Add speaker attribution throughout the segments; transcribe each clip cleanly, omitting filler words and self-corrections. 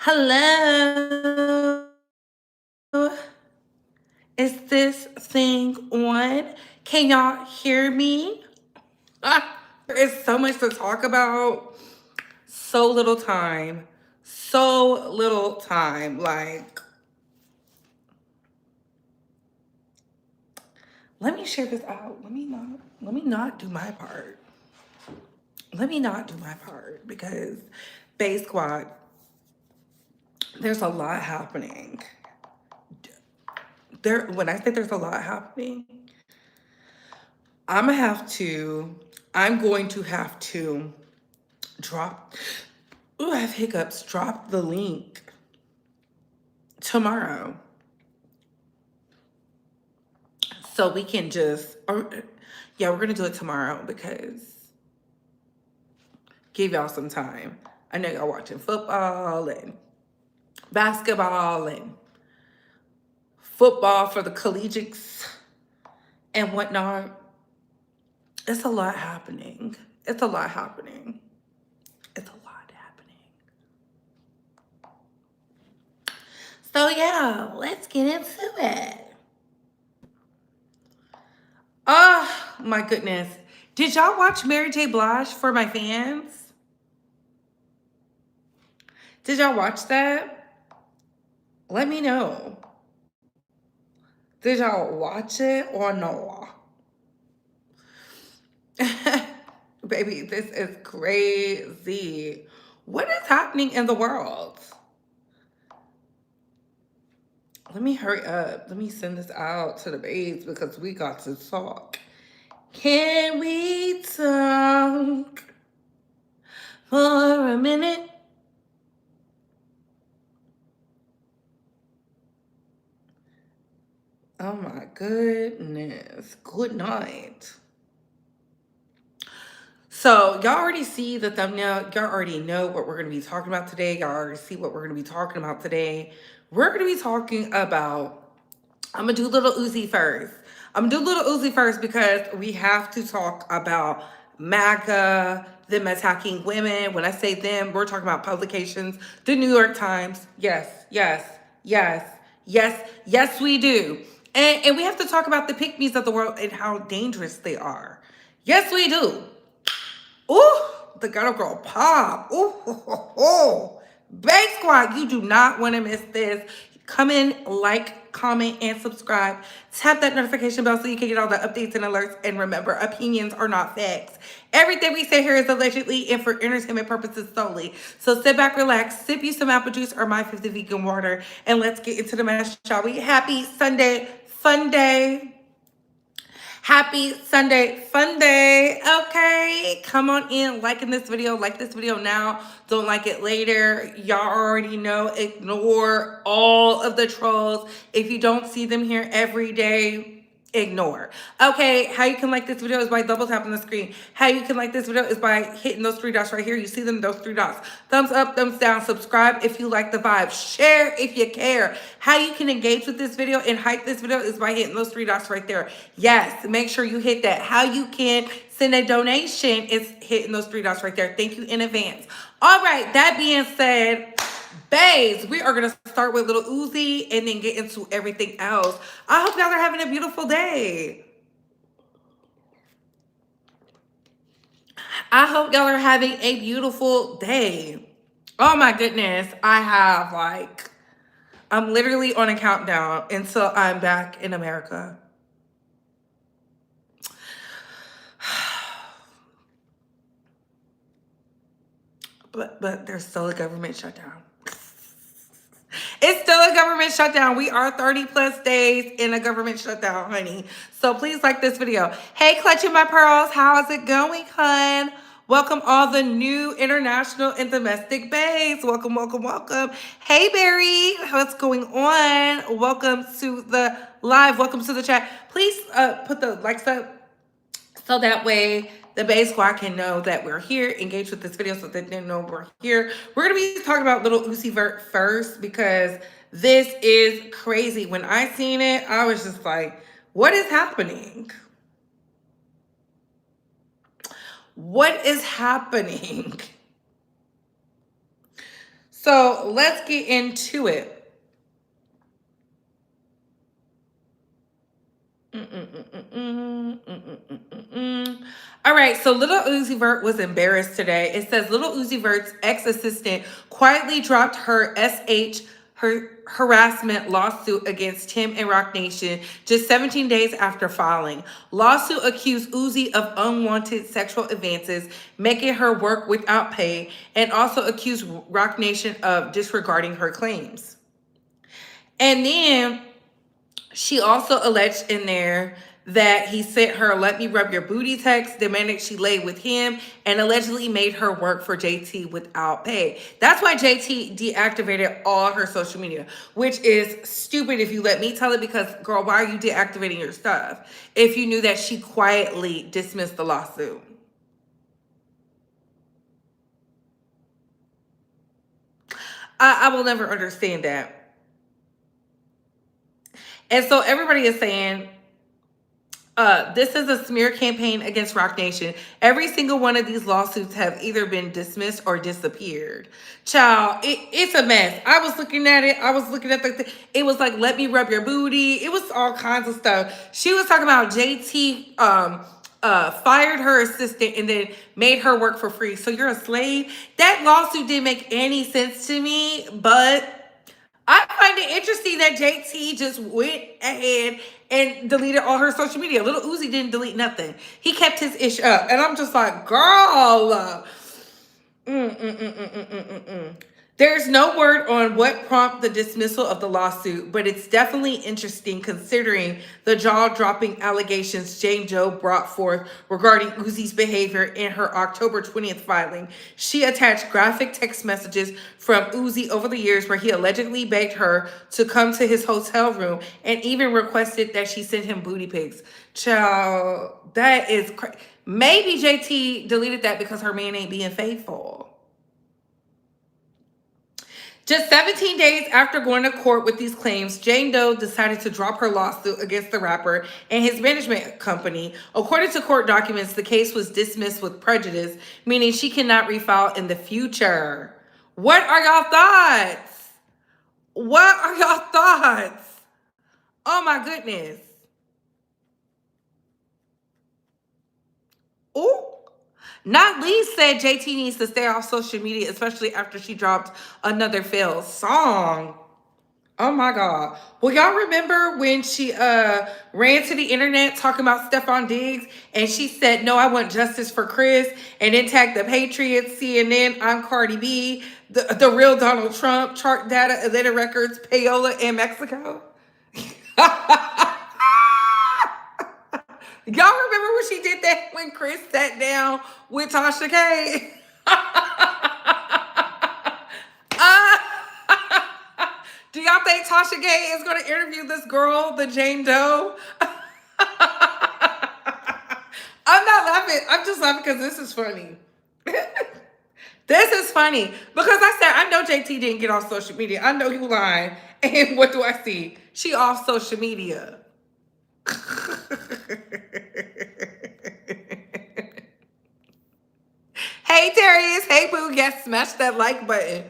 Speaker 1: Hello. Is this thing on? Can y'all hear me? There is so much to talk about. So little time. So little time. Like, let me share this out. Let me not do my part. Let me not do my part because Bay Squad, there's a lot happening. When I say there's a lot happening, I'm gonna have to, I'm going to have to drop, ooh, I have hiccups, drop the link tomorrow. So we can just, yeah, we're gonna do it tomorrow because give y'all some time. I know y'all watching football and basketball and football for the collegiates and whatnot. It's a lot happening. It's a lot happening. It's a lot happening. So yeah, let's get into it. Oh my goodness. Did y'all watch Mary J. Blige for my fans? Did y'all watch that? Let me know. Did y'all watch it or no? Baby, this is crazy. What is happening in the world? Let me hurry up. Let me send this out to the babes because we got to talk. Can we talk for a minute? Oh my goodness. Good night. So y'all already see the thumbnail. Y'all already know what we're going to be talking about today. Y'all already see what we're going to be talking about today. We're going to be talking about, I'm going to do Little Uzi first. I'm going to do Little Uzi first because we have to talk about MAGA, them attacking women. When I say them, we're talking about publications, the New York Times. Yes, yes, yes, yes, yes, we do. And we have to talk about the pick-me's of the world and how dangerous they are. Yes, we do. Ooh, the girl pop. Ooh, ho, ho, ho. Bay Squad, you do not want to miss this. Come in, like, comment, and subscribe. Tap that notification bell so you can get all the updates and alerts. And remember, opinions are not facts. Everything we say here is allegedly and for entertainment purposes solely. So sit back, relax, sip you some apple juice or my 50 vegan water, and let's get into the mess, shall we? Happy Sunday, fun day. Happy Sunday fun day. Okay, come on in, liking this video. Like this video now, don't like it later. Y'all already know, ignore all of the trolls. If you don't see them here every day, ignore. Okay, how you can like this video is by double tapping the screen. How you can like this video is by hitting those three dots right here. You see them, those three dots. Thumbs up, thumbs down, subscribe if you like the vibe, share if you care. How you can engage with this video and hype this video is by hitting those three dots right there. Yes, make sure you hit that. How you can send a donation is hitting those three dots right there. Thank you in advance. All right, that being said, babes, we are going to start with Little Uzi and then get into everything else. I hope y'all are having a beautiful day. I hope y'all are having a beautiful day. Oh my goodness. I'm literally on a countdown until I'm back in America. But there's still a government shutdown. It's still a government shutdown. We are 30 plus days in a government shutdown, honey. So please like this video. Hey, Clutching My Pearls, how's it going, hun? Welcome all the new international and domestic babes. Welcome, welcome, welcome. Hey, Barry, what's going on? Welcome to the live. Welcome to the chat. Please put the likes up so that way the Bay Squad can know that we're here, engage with this video so that they know we're here. We're going to be talking about Little Uzi Vert first because this is crazy. When I seen it, I was just like, what is happening? What is happening? So let's get into it. All right, so Little Uzi Vert was embarrassed today. It says Little Uzi Vert's ex-assistant quietly dropped her harassment lawsuit against him and Roc Nation just 17 days after filing. Lawsuit accused Uzi of unwanted sexual advances, making her work without pay, and also accused Roc Nation of disregarding her claims. And then she also alleged in there that he sent her "let me rub your booty" text, demanded she lay with him, and allegedly made her work for JT without pay. That's why JT deactivated all her social media, which is stupid if you let me tell it, because, girl, why are you deactivating your stuff if you knew that she quietly dismissed the lawsuit? I will never understand that. And so everybody is saying, this is a smear campaign against Roc Nation. Every single one of these lawsuits have either been dismissed or disappeared. Child, it's a mess. I was looking at it. I was looking at it was like, "let me rub your booty." It was all kinds of stuff. She was talking about JT fired her assistant and then made her work for free. So you're a slave? That lawsuit didn't make any sense to me, but I find it interesting that JT just went ahead and deleted all her social media. Little Uzi didn't delete nothing. He kept his ish up. And I'm just like, girl. There's no word on what prompted the dismissal of the lawsuit, but it's definitely interesting considering the jaw-dropping allegations Jane Doe brought forth regarding Uzi's behavior in her October 20th filing. She attached graphic text messages from Uzi over the years where he allegedly begged her to come to his hotel room and even requested that she send him booty pics. Child, that is crazy. Maybe JT deleted that because her man ain't being faithful. Just 17 days after going to court with these claims, Jane Doe decided to drop her lawsuit against the rapper and his management company. According to court documents, the case was dismissed with prejudice, meaning she cannot refile in the future. What are y'all thoughts? What are y'all thoughts? Oh my goodness. Ooh. Not least said JT needs to stay off social media, especially after she dropped another failed song. Oh my God. Well, y'all remember when she ran to the internet talking about Stephon Diggs and she said, "No, I want justice for Chris," and then tagged the Patriots, CNN, I'm Cardi B, the real Donald Trump, Chart Data, Atlanta Records, Payola in Mexico? Y'all remember when she did that when Chris sat down with Tasha K? uh, do y'all think Tasha K is going to interview this girl, the Jane Doe? I'm not laughing. I'm just laughing because this is funny. This is funny because I said, I know JT didn't get off social media. I know you lying. And what do I see? She off social media. Hey, Darius. Hey, boo. Yes, smash that like button.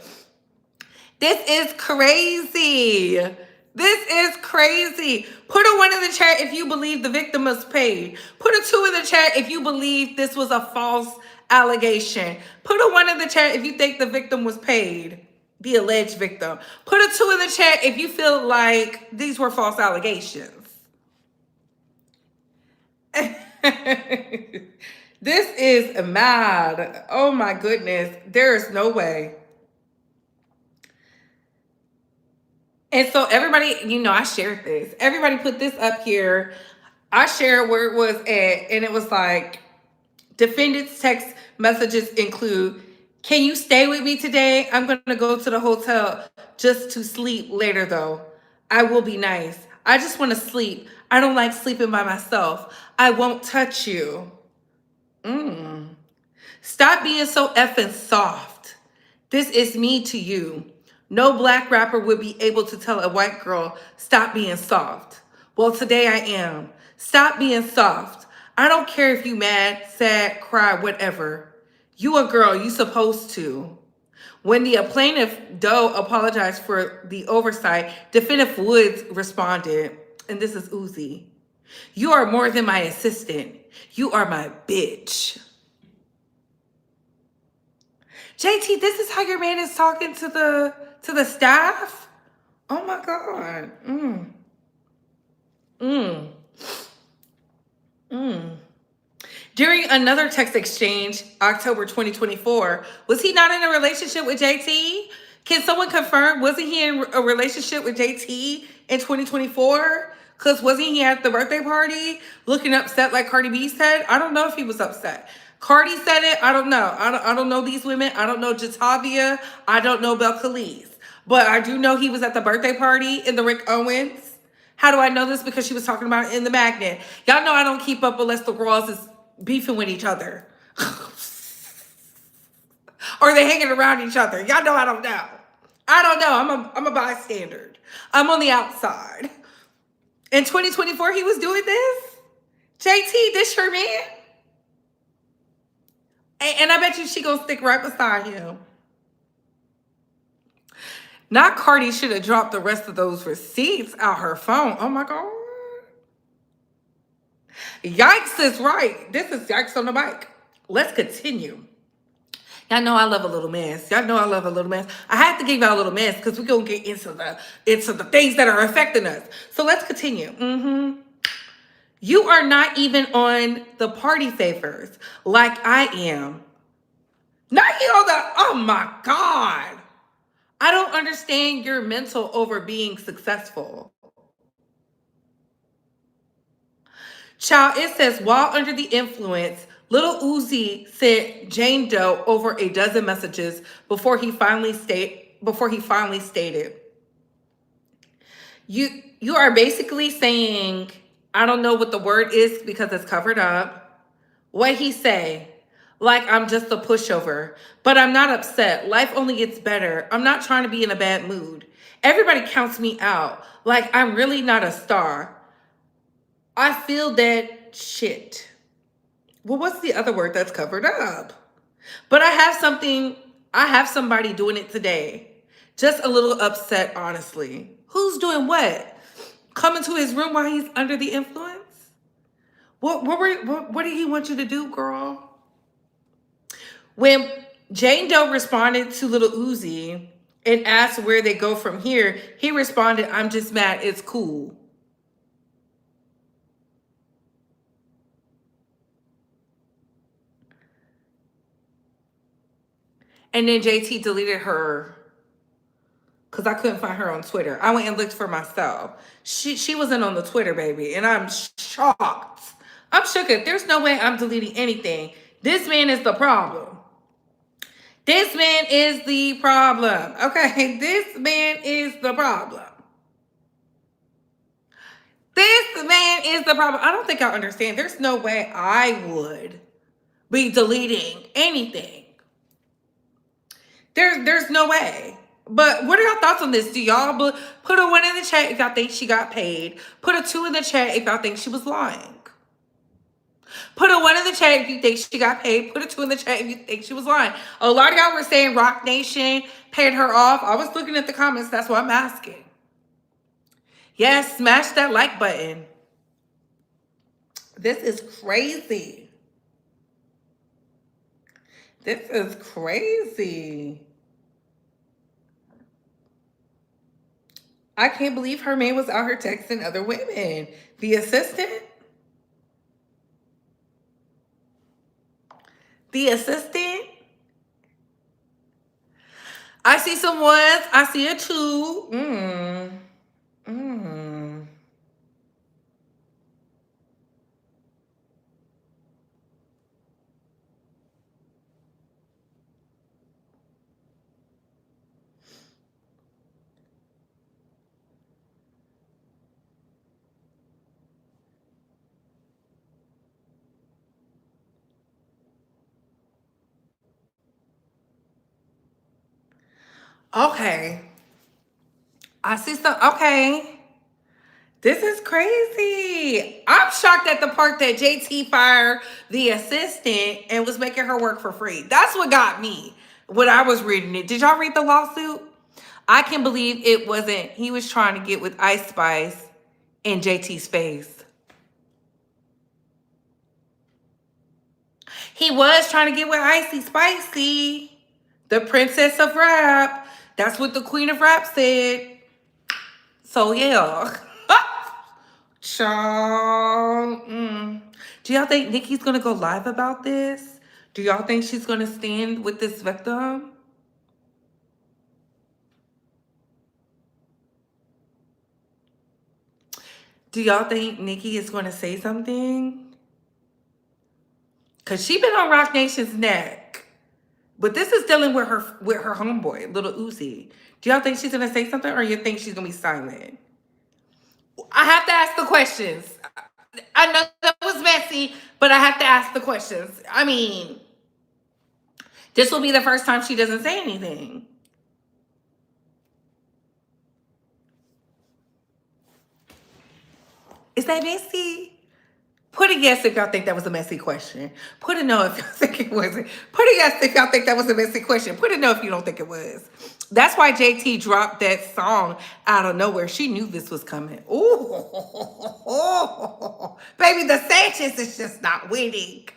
Speaker 1: This is crazy. This is crazy. Put a 1 in the chat if you believe the victim was paid. Put a 2 in the chat if you believe this was a false allegation. Put a 1 in the chat if you think the victim was paid, the alleged victim. Put a 2 in the chat if you feel like these were false allegations. This is mad. Oh my goodness. There is no way. And so everybody, I shared this. Everybody put this up here. I shared where it was at, and it was like, defendant's text messages include, "Can you stay with me today? I'm going to go to the hotel just to sleep later, though. I will be nice. I just want to sleep. I don't like sleeping by myself. I won't touch you. Stop being so effing soft. This is me to you. No black rapper would be able to tell a white girl, stop being soft. Well, today I am. Stop being soft. I don't care if you mad, sad, cry, whatever. You a girl, you supposed to. When the plaintiff Doe apologized for the oversight, defendant Woods responded, and this is Uzi. You are more than my assistant. You are my bitch. JT, this is how your man is talking to the staff? Oh my God. During another text exchange, October 2024, was he not in a relationship with JT? Can someone confirm, wasn't he in a relationship with JT in 2024? Because wasn't he at the birthday party looking upset like Cardi B said? I don't know if he was upset. Cardi said it. I don't know. I don't know these women. I don't know Jatavia. I don't know Bel Khalees. But I do know he was at the birthday party in the Rick Owens. How do I know this? Because she was talking about it in the magnet. Y'all know I don't keep up unless the girls is beefing with each other. Or they hanging around each other. Y'all know I don't know. I don't know. I'm a bystander. I'm on the outside. In 2024, he was doing this? JT, this your man? And I bet you she gonna stick right beside him. Not Cardi should have dropped the rest of those receipts out her phone. Oh my God. Yikes is right. This is yikes on the mic. Let's continue. Y'all know I love a little mess. Y'all know I love a little mess. I had to give y'all a little mess because we're gonna get into the things that are affecting us. So let's continue. You are not even on the party favors like I am. Not you on the, oh my God. I don't understand your mental over being successful. Child, it says, while under the influence, Little Uzi sent Jane Doe over a dozen messages before he finally stated, You are basically saying, I don't know what the word is because it's covered up. What he say? Like I'm just a pushover, but I'm not upset. Life only gets better. I'm not trying to be in a bad mood. Everybody counts me out. Like I'm really not a star. I feel that shit. Well, what's the other word that's covered up? But I have somebody doing it today. Just a little upset, honestly. Who's doing what? Coming to his room while he's under the influence? What did he want you to do, girl? When Jane Doe responded to Little Uzi and asked where they go from here, he responded, I'm just mad, it's cool. And then JT deleted her because I couldn't find her on Twitter. I went and looked for myself. She wasn't on the Twitter, baby. And I'm shocked. I'm shook. There's no way I'm deleting anything. This man is the problem. This man is the problem. Okay, this man is the problem. This man is the problem. I don't think I understand. There's no way I would be deleting anything. There's no way. But what are y'all thoughts on this? Do y'all put a 1 in the chat if y'all think she got paid? Put a 2 in the chat if y'all think she was lying. Put a 1 in the chat if you think she got paid. Put a 2 in the chat if you think she was lying. A lot of y'all were saying Rock Nation paid her off. I was looking at the comments. That's why I'm asking. Yes, smash that like button. This is crazy. This is crazy. I can't believe her man was out here texting other women. The assistant? The assistant? I see some ones. I see a 2. Okay. I see some. Okay. This is crazy. I'm shocked at the part that JT fired the assistant and was making her work for free. That's what got me. when I was reading it. Did y'all read the lawsuit? I can believe it wasn't. He was trying to get with Ice Spice in JT's face. He was trying to get with Icy Spicy, the princess of rap. That's what the queen of rap said. So yeah. Child. Do y'all think Nikki's gonna go live about this? Do y'all think she's gonna stand with this victim? Do y'all think Nikki is gonna say something? Cause she been on Rock Nation's neck. But this is dealing with her homeboy, Little Uzi. Do y'all think she's gonna say something, or you think she's gonna be silent? I have to ask the questions. I know that was messy, but I have to ask the questions. I mean, this will be the first time she doesn't say anything. Is that messy? Put a yes if y'all think that was a messy question. Put a no if y'all think it wasn't. Put a yes if y'all think that was a messy question. Put a no if you don't think it was. That's why JT dropped that song out of nowhere. She knew this was coming. Ooh, baby, the Sanchez is just not winning.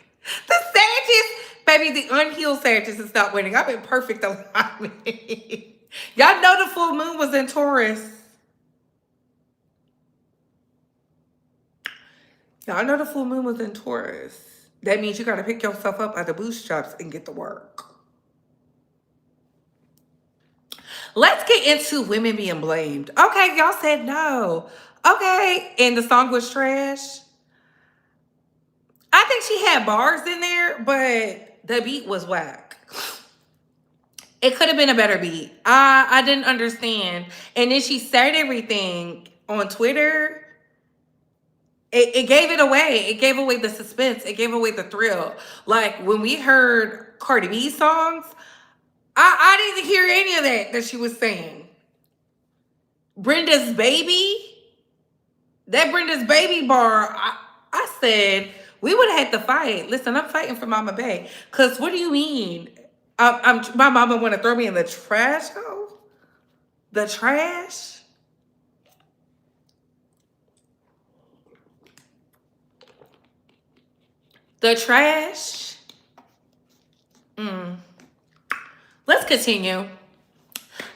Speaker 1: The Sanchez, baby, the unhealed Sanchez is not winning. I'm in perfect alignment. Y'all know the full moon was in Taurus. Y'all know the full moon was in Taurus. That means you got to pick yourself up by the bootstraps and get to work. Let's get into women being blamed. Okay, y'all said no. Okay, and the song was trash. I think she had bars in there, but the beat was whack. It could have been a better beat. I didn't understand. And then she said everything on Twitter. It gave it away. It gave away the suspense. It gave away the thrill. Like when we heard Cardi B songs, I didn't hear any of that she was saying. Brenda's baby, that Brenda's baby bar, I said, we would have had to fight. Listen, I'm fighting for Mama Bay. Because what do you mean? My mama want to throw me in the trash hole? The trash? The trash. Let's continue.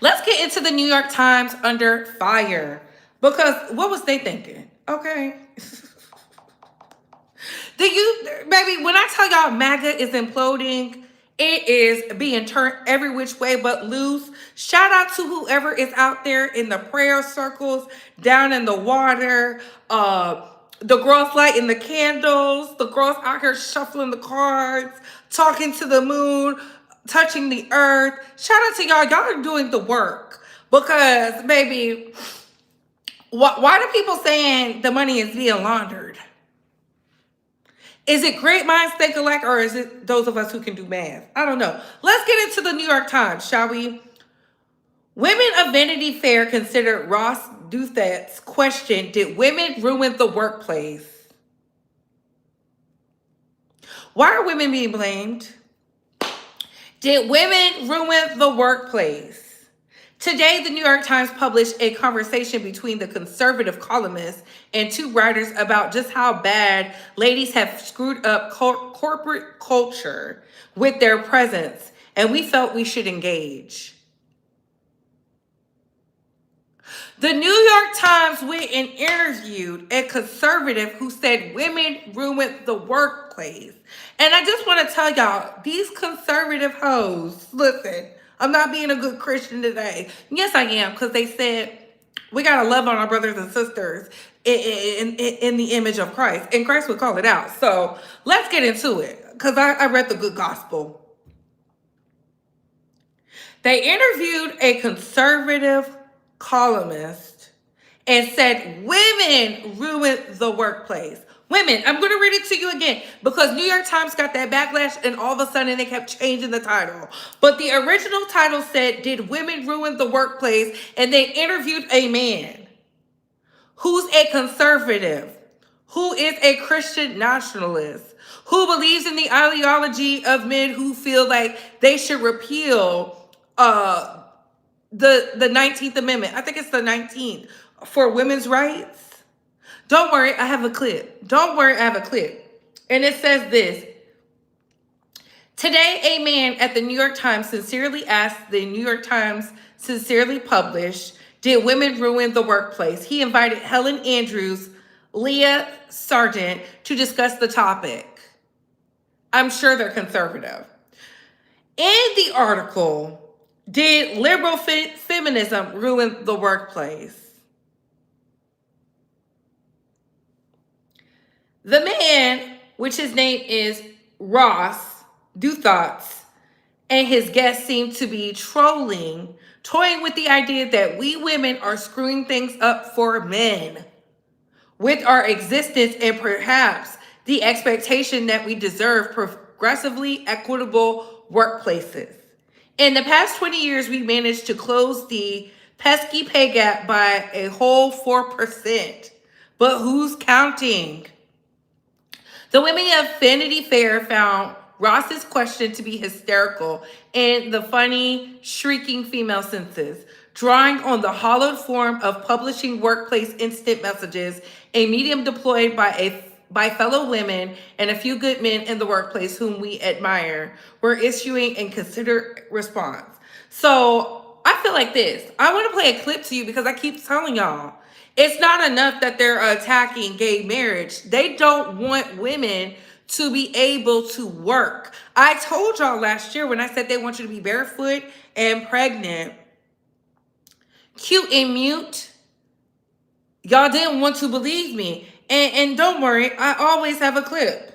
Speaker 1: Let's get into the New York Times under fire. Because what was they thinking? Okay. Baby, when I tell y'all MAGA is imploding, it is being turned every which way but loose. Shout out to whoever is out there in the prayer circles, down in the water, the girls lighting the candles, the girls out here shuffling the cards, talking to the moon, touching the earth. Shout out to y'all. Y'all are doing the work. Because, baby, why do people saying the money is being laundered? Is it great minds think alike, or is it those of us who can do math? I don't know. Let's get into the New York Times, shall we? Women of Vanity Fair considered Ross Douthat's question, did women ruin the workplace? Why are women being blamed? Did women ruin the workplace? Today, the New York Times published a conversation between the conservative columnist and two writers about just how bad ladies have screwed up corporate culture with their presence, and we felt we should engage. The New York Times went and interviewed a conservative who said women ruined the workplace. And I just want to tell y'all, these conservative hoes, listen, I'm not being a good Christian today. Yes, I am, because they said we got to love on our brothers and sisters in the image of Christ. And Christ would call it out. So let's get into it, because I read the good gospel. They interviewed a conservative columnist and said women ruin the workplace. Women, I'm going to read it to you again because New York Times got that backlash and all of a sudden they kept changing the title. But the original title said, did women ruin the workplace? And they interviewed a man who's a conservative, who is a Christian nationalist, who believes in the ideology of men who feel like they should repeal the 19th Amendment. I think it's the 19th for women's rights. Don't worry, I have a clip. Don't worry, I have a clip. And it says this. Today, a man at the New York Times sincerely asked the New York Times sincerely published, did women ruin the workplace? He invited Helen Andrews, Leah Sargent to discuss the topic. I'm sure they're conservative. In the article, did liberal feminism ruin the workplace? The man, which his name is Ross Do Thoughts, and his guests seem to be toying with the idea that we women are screwing things up for men with our existence and perhaps the expectation that we deserve progressively equitable workplaces. In the past 20 years, we managed to close the pesky pay gap by a whole 4%. But who's counting? The women of Vanity Fair found Ross's question to be hysterical and the funny, shrieking female senses, drawing on the hollowed form of publishing workplace instant messages, a medium deployed by fellow women and a few good men in the workplace whom we admire, were issuing a considered response. So I feel like this. I want to play a clip to you because I keep telling y'all, it's not enough that they're attacking gay marriage. They don't want women to be able to work. I told y'all last year when I said they want you to be barefoot and pregnant, cute and mute, y'all didn't want to believe me. And don't worry, I always have a clip.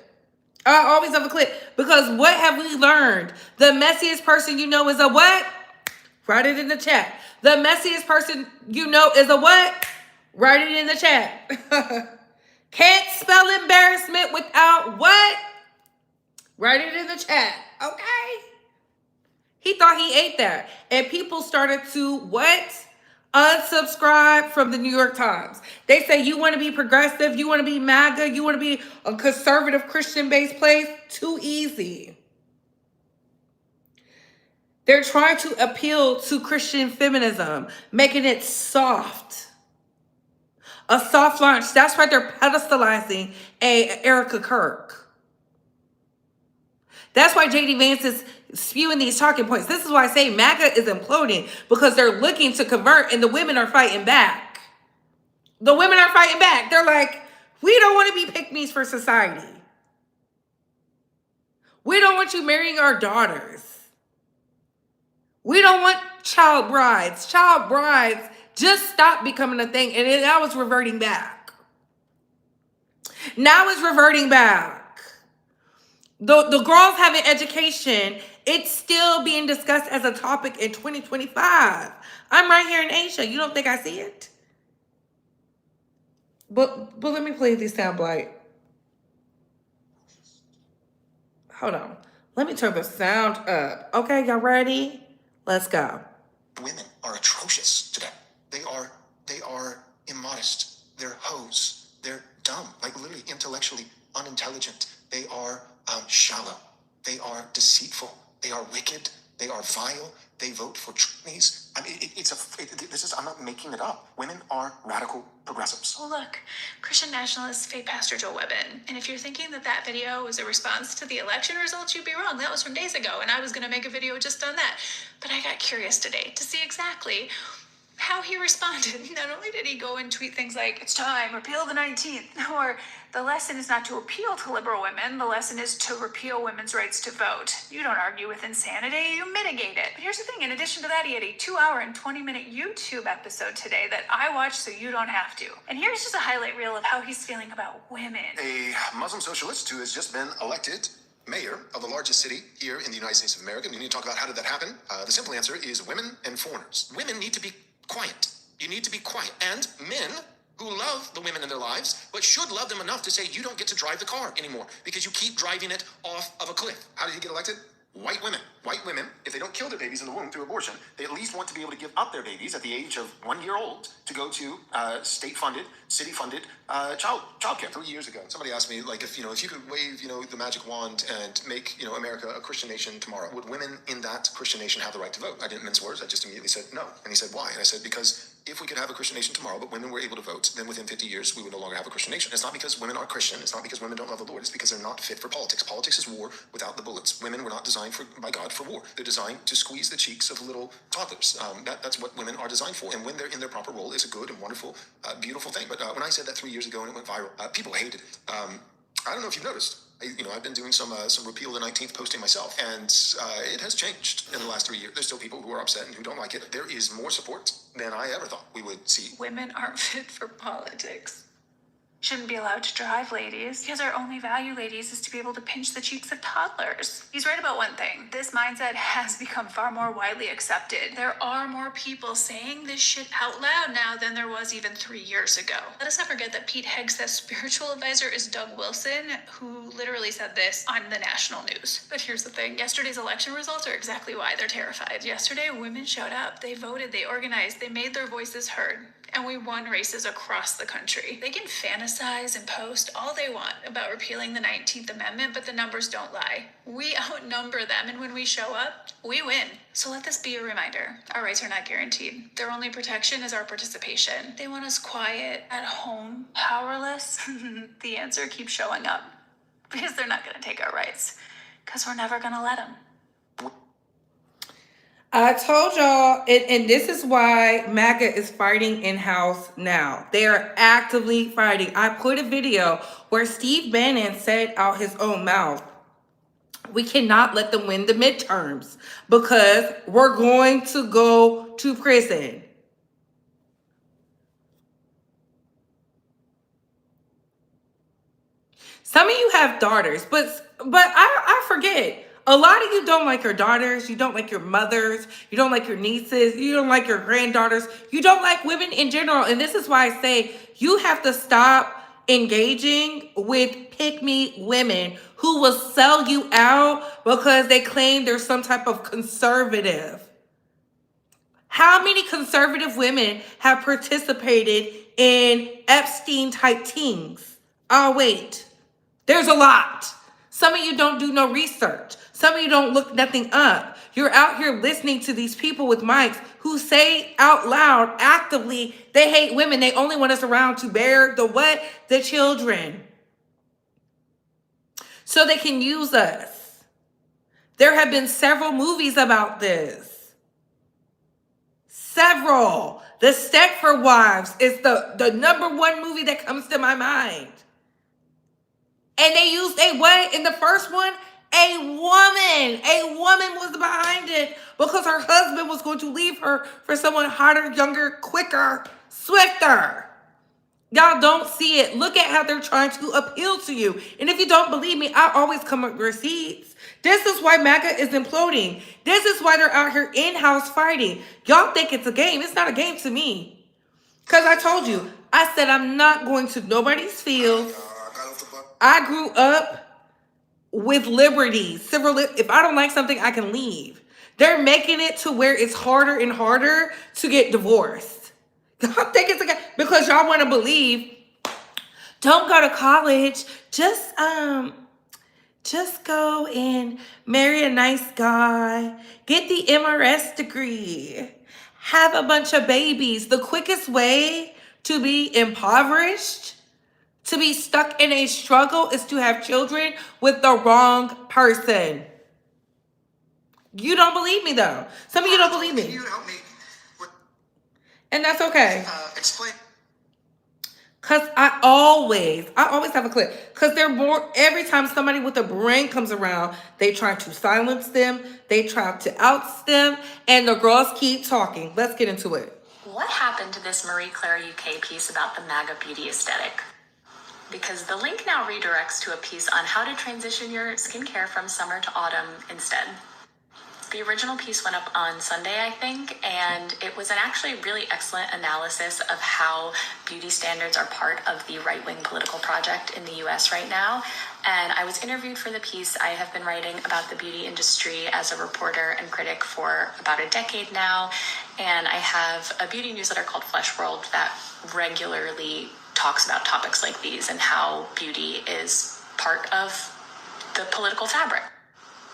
Speaker 1: I always have a clip. Because what have we learned? The messiest person you know is a what? Write it in the chat. The messiest person you know is a what? Write it in the chat. Can't spell embarrassment without what? Write it in the chat. Okay? He thought he ate that. And people started to what? Unsubscribe from the New York Times. They say you want to be progressive, you want to be MAGA, you want to be a conservative Christian-based place. Too easy. They're trying to appeal to Christian feminism, making it soft. A soft launch. That's why they're pedestalizing Erica Kirk. That's why JD Vance is spewing these talking points. This is why I say MAGA is imploding, because they're looking to convert and the women are fighting back. The women are fighting back. They're like, we don't want to be pick-me's for society. We don't want you marrying our daughters. We don't want child brides. Child brides just stopped becoming a thing, and now it's reverting back. Now it's reverting back. The girls having education, it's still being discussed as a topic in 2025. I'm right here in Asia. You don't think I see it? But let me play this soundbite. Hold on. Let me turn the sound up. Okay, y'all ready? Let's go.
Speaker 2: Women are atrocious today. They are immodest. They're hoes. They're dumb, like literally intellectually unintelligent. They are shallow. They are deceitful. They are wicked. They are vile. They vote for trannies. I mean, I'm not making it up. Women are radical progressives.
Speaker 3: Well, look, Christian nationalist fake pastor Joel Webbin. And if you're thinking that video was a response to the election results, you'd be wrong. That was from days ago, and I was going to make a video just on that. But I got curious today to see exactly how he responded. Not only did he go and tweet things like, it's time, repeal the 19th, or the lesson is not to appeal to liberal women, the lesson is to repeal women's rights to vote. You don't argue with insanity, you mitigate it. But here's the thing, in addition to that, he had a 2-hour and 20-minute YouTube episode today that I watched so you don't have to. And here's just a highlight reel of how he's feeling about women.
Speaker 2: A Muslim socialist who has just been elected mayor of the largest city here in the United States of America. We need to talk about how did that happen. The simple answer is women and foreigners. Women need to be quiet. You need to be quiet. And men who love the women in their lives, but should love them enough to say, you don't get to drive the car anymore because you keep driving it off of a cliff. How did he get elected? White women, if they don't kill their babies in the womb through abortion, they at least want to be able to give up their babies at the age of 1 year old to go to state-funded, city-funded childcare. 3 years ago, somebody asked me, like, if you could wave, the magic wand and make, America a Christian nation tomorrow, would women in that Christian nation have the right to vote? I didn't mince words. I just immediately said no. And he said, why? And I said, because if we could have a Christian nation tomorrow, but women were able to vote, then within 50 years, we would no longer have a Christian nation. It's not because women aren't Christian. It's not because women don't love the Lord. It's because they're not fit for politics. Politics is war without the bullets. Women were not designed by God for war. They're designed to squeeze the cheeks of little toddlers. That's what women are designed for. And when they're in their proper role, it's a good and wonderful, beautiful thing. But when I said that 3 years ago and it went viral, people hated it. I don't know if you've noticed. I've been doing some repeal the 19th posting myself, and it has changed in the last 3 years. There's still people who are upset and who don't like it. There is more support than I ever thought we would see.
Speaker 3: Women aren't fit for politics. Shouldn't be allowed to drive, ladies, because our only value, ladies, is to be able to pinch the cheeks of toddlers. He's right about one thing. This mindset has become far more widely accepted. There are more people saying this shit out loud now than there was even 3 years ago. Let us not forget that Pete Hegseth's spiritual advisor is Doug Wilson, who literally said this on the national news. But here's the thing. Yesterday's election results are exactly why they're terrified. Yesterday, women showed up. They voted. They organized. They made their voices heard. And we won races across the country. They can fantasize and post all they want about repealing the 19th Amendment, but the numbers don't lie. We outnumber them, and when we show up, we win. So let this be a reminder. Our rights are not guaranteed. Their only protection is our participation. They want us quiet, at home, powerless. The answer keeps showing up. Because they're not going to take our rights. Because we're never going to let them.
Speaker 1: I told y'all, and this is why MAGA is fighting in-house now. They are actively fighting. I put a video where Steve Bannon said out his own mouth, we cannot let them win the midterms because we're going to go to prison. Some of you have daughters, but I forget. A lot of you don't like your daughters. You don't like your mothers. You don't like your nieces. You don't like your granddaughters. You don't like women in general. And this is why I say you have to stop engaging with pick-me women who will sell you out because they claim they're some type of conservative. How many conservative women have participated in Epstein-type things? Oh, wait. There's a lot. Some of you don't do no research. Some of you don't look nothing up. You're out here listening to these people with mics who say out loud, actively, they hate women. They only want us around to bear the what? The children. So they can use us. There have been several movies about this. Several. The Stepford Wives is the number one movie that comes to my mind. And they used a what in the first one? A woman. A woman was behind it because her husband was going to leave her for someone hotter, younger, quicker, swifter. Y'all don't see it. Look at how they're trying to appeal to you. And if you don't believe me, I always come with receipts. This is why MAGA is imploding. This is why they're out here in-house fighting. Y'all think it's a game. It's not a game to me. Because I told you, I said I'm not going to nobody's field. I grew up with liberty, if I don't like something, I can leave. They're making it to where it's harder and harder to get divorced. Y'all think it's okay because y'all want to believe. Don't go to college. Just go and marry a nice guy. Get the MRS degree. Have a bunch of babies. The quickest way to be impoverished, to be stuck in a struggle, is to have children with the wrong person. You don't believe me, though. Some of you don't believe me.
Speaker 2: Can you help me?
Speaker 1: And that's okay.
Speaker 2: Explain.
Speaker 1: Because I always have a clip. Because they're more, every time somebody with a brain comes around, they try to silence them. They try to oust them. And the girls keep talking. Let's get into it.
Speaker 4: What happened to this Marie Claire UK piece about the MAGA beauty aesthetic? Because the link now redirects to a piece on how to transition your skincare from summer to autumn instead. The original piece went up on Sunday, I think, and it was an actually really excellent analysis of how beauty standards are part of the right-wing political project in the US right now. And I was interviewed for the piece. I have been writing about the beauty industry as a reporter and critic for about a decade now, and I have a beauty newsletter called Flesh World that regularly talks about topics like these and how beauty is part of the political fabric.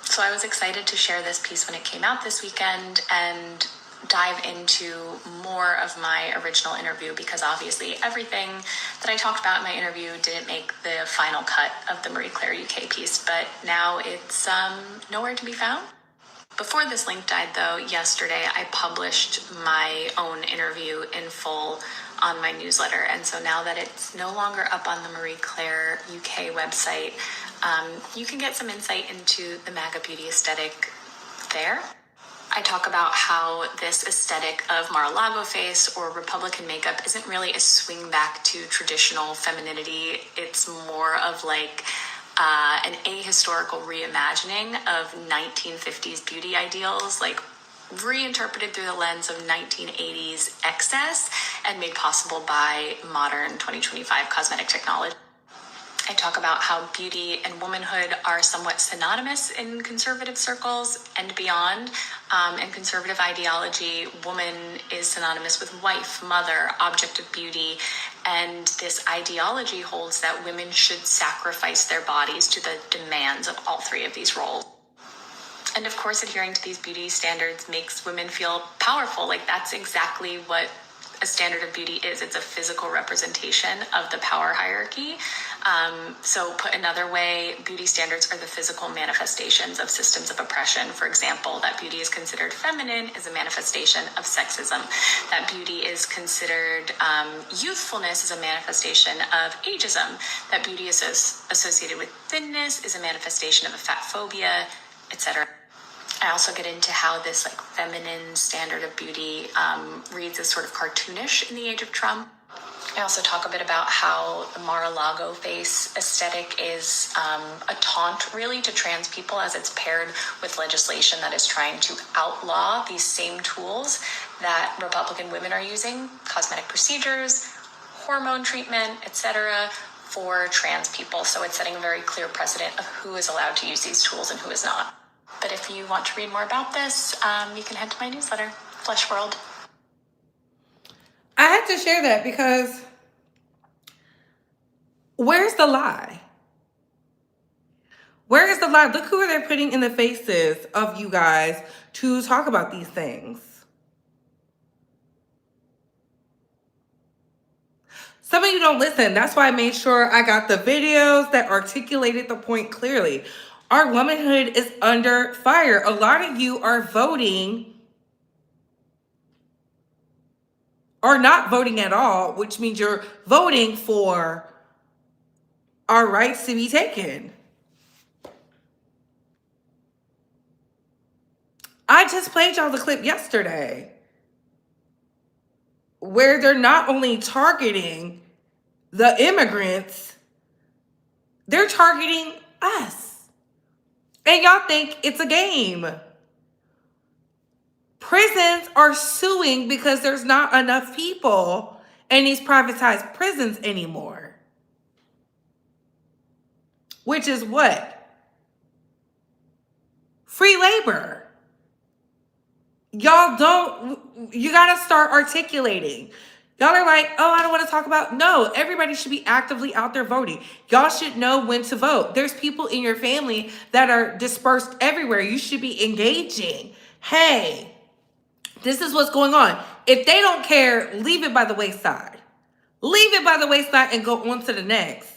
Speaker 4: So I was excited to share this piece when it came out this weekend and dive into more of my original interview, because obviously everything that I talked about in my interview didn't make the final cut of the Marie Claire UK piece, but now it's nowhere to be found. Before this link died, though, yesterday I published my own interview in full on my newsletter, and so now that it's no longer up on the Marie Claire UK website, you can get some insight into the MAGA beauty aesthetic there. I talk about how this aesthetic of Mar-a-Lago face or Republican makeup isn't really a swing back to traditional femininity. It's more of like an ahistorical reimagining of 1950s beauty ideals, like reinterpreted through the lens of 1980s excess and made possible by modern 2025 cosmetic technology. I talk about how beauty and womanhood are somewhat synonymous in conservative circles and beyond. In conservative ideology, woman is synonymous with wife, mother, object of beauty. And this ideology holds that women should sacrifice their bodies to the demands of all three of these roles. And of course, adhering to these beauty standards makes women feel powerful. Like, that's exactly what a standard of beauty is. It's a physical representation of the power hierarchy. So put another way, beauty standards are the physical manifestations of systems of oppression. For example, that beauty is considered feminine is a manifestation of sexism. That beauty is considered youthfulness is a manifestation of ageism. That beauty is associated with thinness is a manifestation of a fat phobia, etc. I also get into how this like feminine standard of beauty reads as sort of cartoonish in the age of Trump. I also talk a bit about how the Mar-a-Lago face aesthetic is a taunt really to trans people, as it's paired with legislation that is trying to outlaw these same tools that Republican women are using, cosmetic procedures, hormone treatment, etc., for trans people. So it's setting a very clear precedent of who is allowed to use these tools and who is not. But if you want to read more about this, you can head to my newsletter, Flesh World.
Speaker 1: I had to share that because where's the lie? Where is the lie? Look who they're putting in the faces of you guys to talk about these things. Some of you don't listen. That's why I made sure I got the videos that articulated the point clearly. Our womanhood is under fire. A lot of you are voting or not voting at all, which means you're voting for our rights to be taken. I just played y'all the clip yesterday where they're not only targeting the immigrants, they're targeting us. And y'all think it's a game. Prisons are suing because there's not enough people in these privatized prisons anymore. Which is what? Free labor. Y'all don't, you gotta start articulating. Y'all are like, oh, I don't want to talk about, no, everybody should be actively out there voting. Y'all should know when to vote. There's people in your family that are dispersed everywhere. You should be engaging. Hey, this is what's going on. If they don't care, leave it by the wayside. Leave it by the wayside and go on to the next.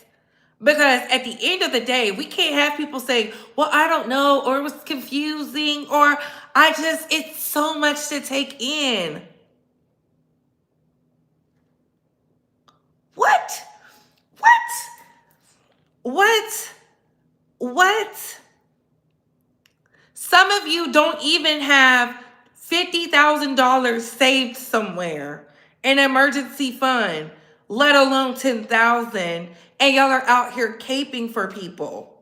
Speaker 1: Because at the end of the day, we can't have people say, well, I don't know, or it was confusing, or it's so much to take in. What? Some of you don't even have $50,000 saved somewhere, an emergency fund, let alone $10,000, and y'all are out here caping for people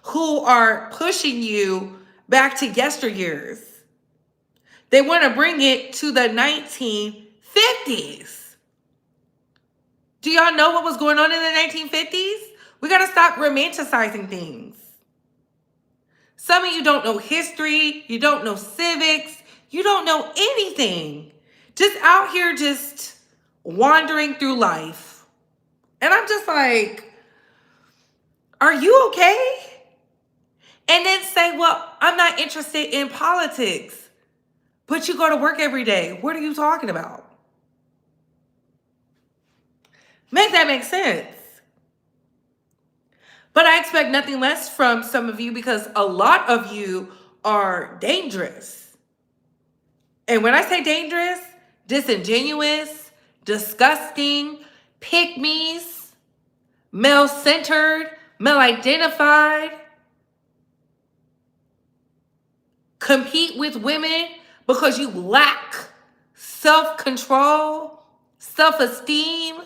Speaker 1: who are pushing you back to yesteryears. They want to bring it to the 1950s. Do y'all know what was going on in the 1950s? We got to stop romanticizing things. Some of you don't know history. You don't know civics. You don't know anything. Just out here just wandering through life. And I'm just like, are you okay? And then say, well, I'm not interested in politics. But you go to work every day. What are you talking about? Make that make sense. But I expect nothing less from some of you because a lot of you are dangerous. And when I say dangerous, disingenuous, disgusting, pick-me's, male-centered, male-identified, compete with women because you lack self-control, self-esteem.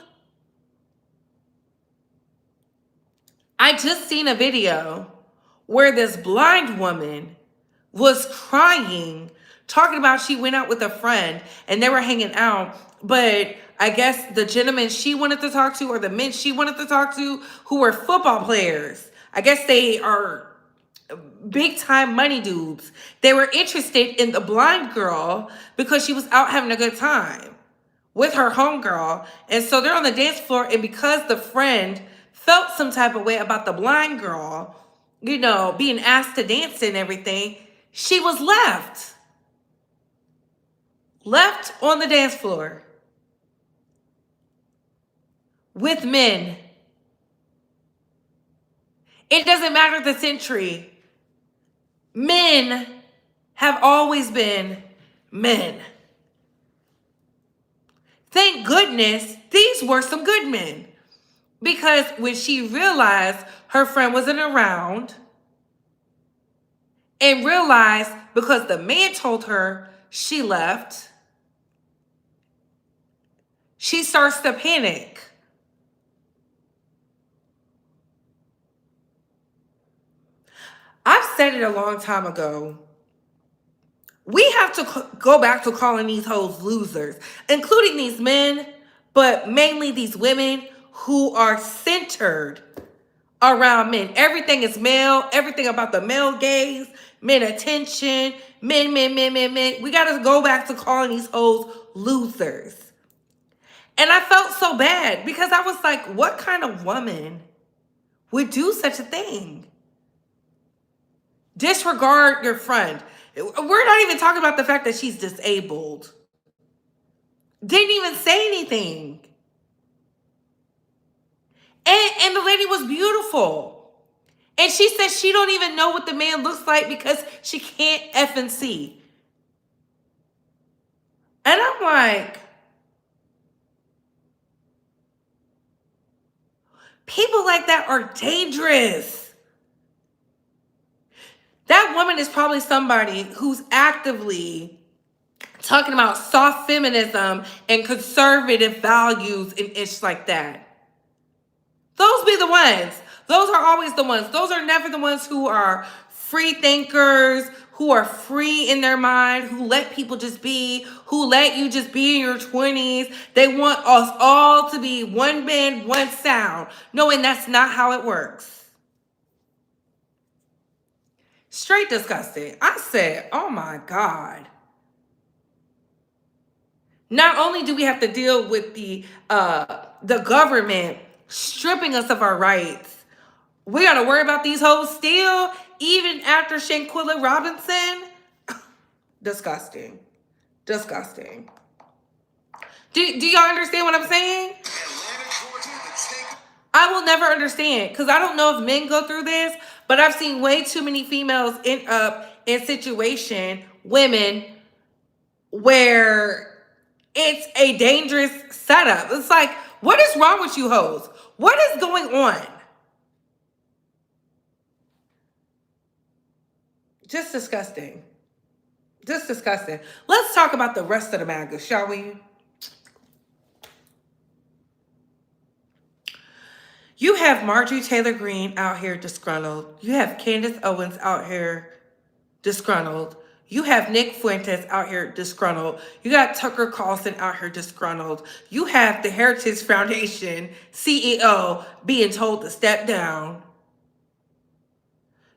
Speaker 1: I just seen a video where this blind woman was crying, talking about she went out with a friend and they were hanging out, but I guess the gentlemen she wanted to talk to or the men she wanted to talk to who were football players, I guess they are big time money dudes. They were interested in the blind girl because she was out having a good time with her homegirl. And so they're on the dance floor. And because the friend felt some type of way about the blind girl, you know, being asked to dance and everything, she was left on the dance floor with men. It doesn't matter the century. Men have always been men. Thank goodness these were some good men. Because when she realized her friend wasn't around and realized because the man told her she left, she starts to panic. I've said it a long time ago. We have to go back to calling these hoes losers, including these men, but mainly these women who are centered around men. Everything is male. Everything about the male gaze, men attention, men. We got to go back to calling these hoes losers. And I felt so bad because I was like, what kind of woman would do such a thing? Disregard your friend. We're not even talking about the fact that she's disabled. Didn't even say anything. And the lady was beautiful. And she said she don't even know what the man looks like because she can't effing see. And I'm like, people like that are dangerous. That woman is probably somebody who's actively talking about soft feminism and conservative values and ish like that. Those be the ones. Those are always the ones. Those are never the ones who are free thinkers, who are free in their mind, who let people just be, who let you just be in your 20s. They want us all to be one band, one sound. No, and that's not how it works. Straight disgusting. I said, oh my God. Not only do we have to deal with the government stripping us of our rights, we got to worry about these hoes still, even after Shanquilla Robinson. Disgusting. Disgusting. Do y'all understand what I'm saying? I will never understand because I don't know if men go through this, but I've seen way too many females end up in situation, women, where it's a dangerous setup. It's like, what is wrong with you hoes? What is going on? Just disgusting. Just disgusting. Let's talk about the rest of the MAGA, shall we? You have Marjorie Taylor Greene out here disgruntled. You have Candace Owens out here disgruntled. You have Nick Fuentes out here disgruntled. You got Tucker Carlson out here disgruntled. You have the Heritage Foundation CEO being told to step down.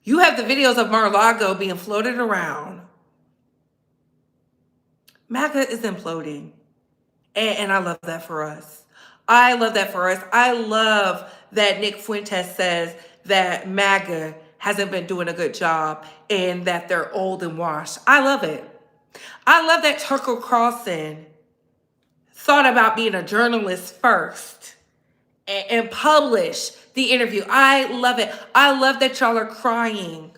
Speaker 1: You have the videos of Mar-a-Lago being floated around. MAGA is imploding. And I love that for us. I love that for us. I love that Nick Fuentes says that MAGA hasn't been doing a good job and that they're old and washed. I love it. I love that Tucker Carlson thought about being a journalist first and publish the interview. I love it. I love that y'all are crying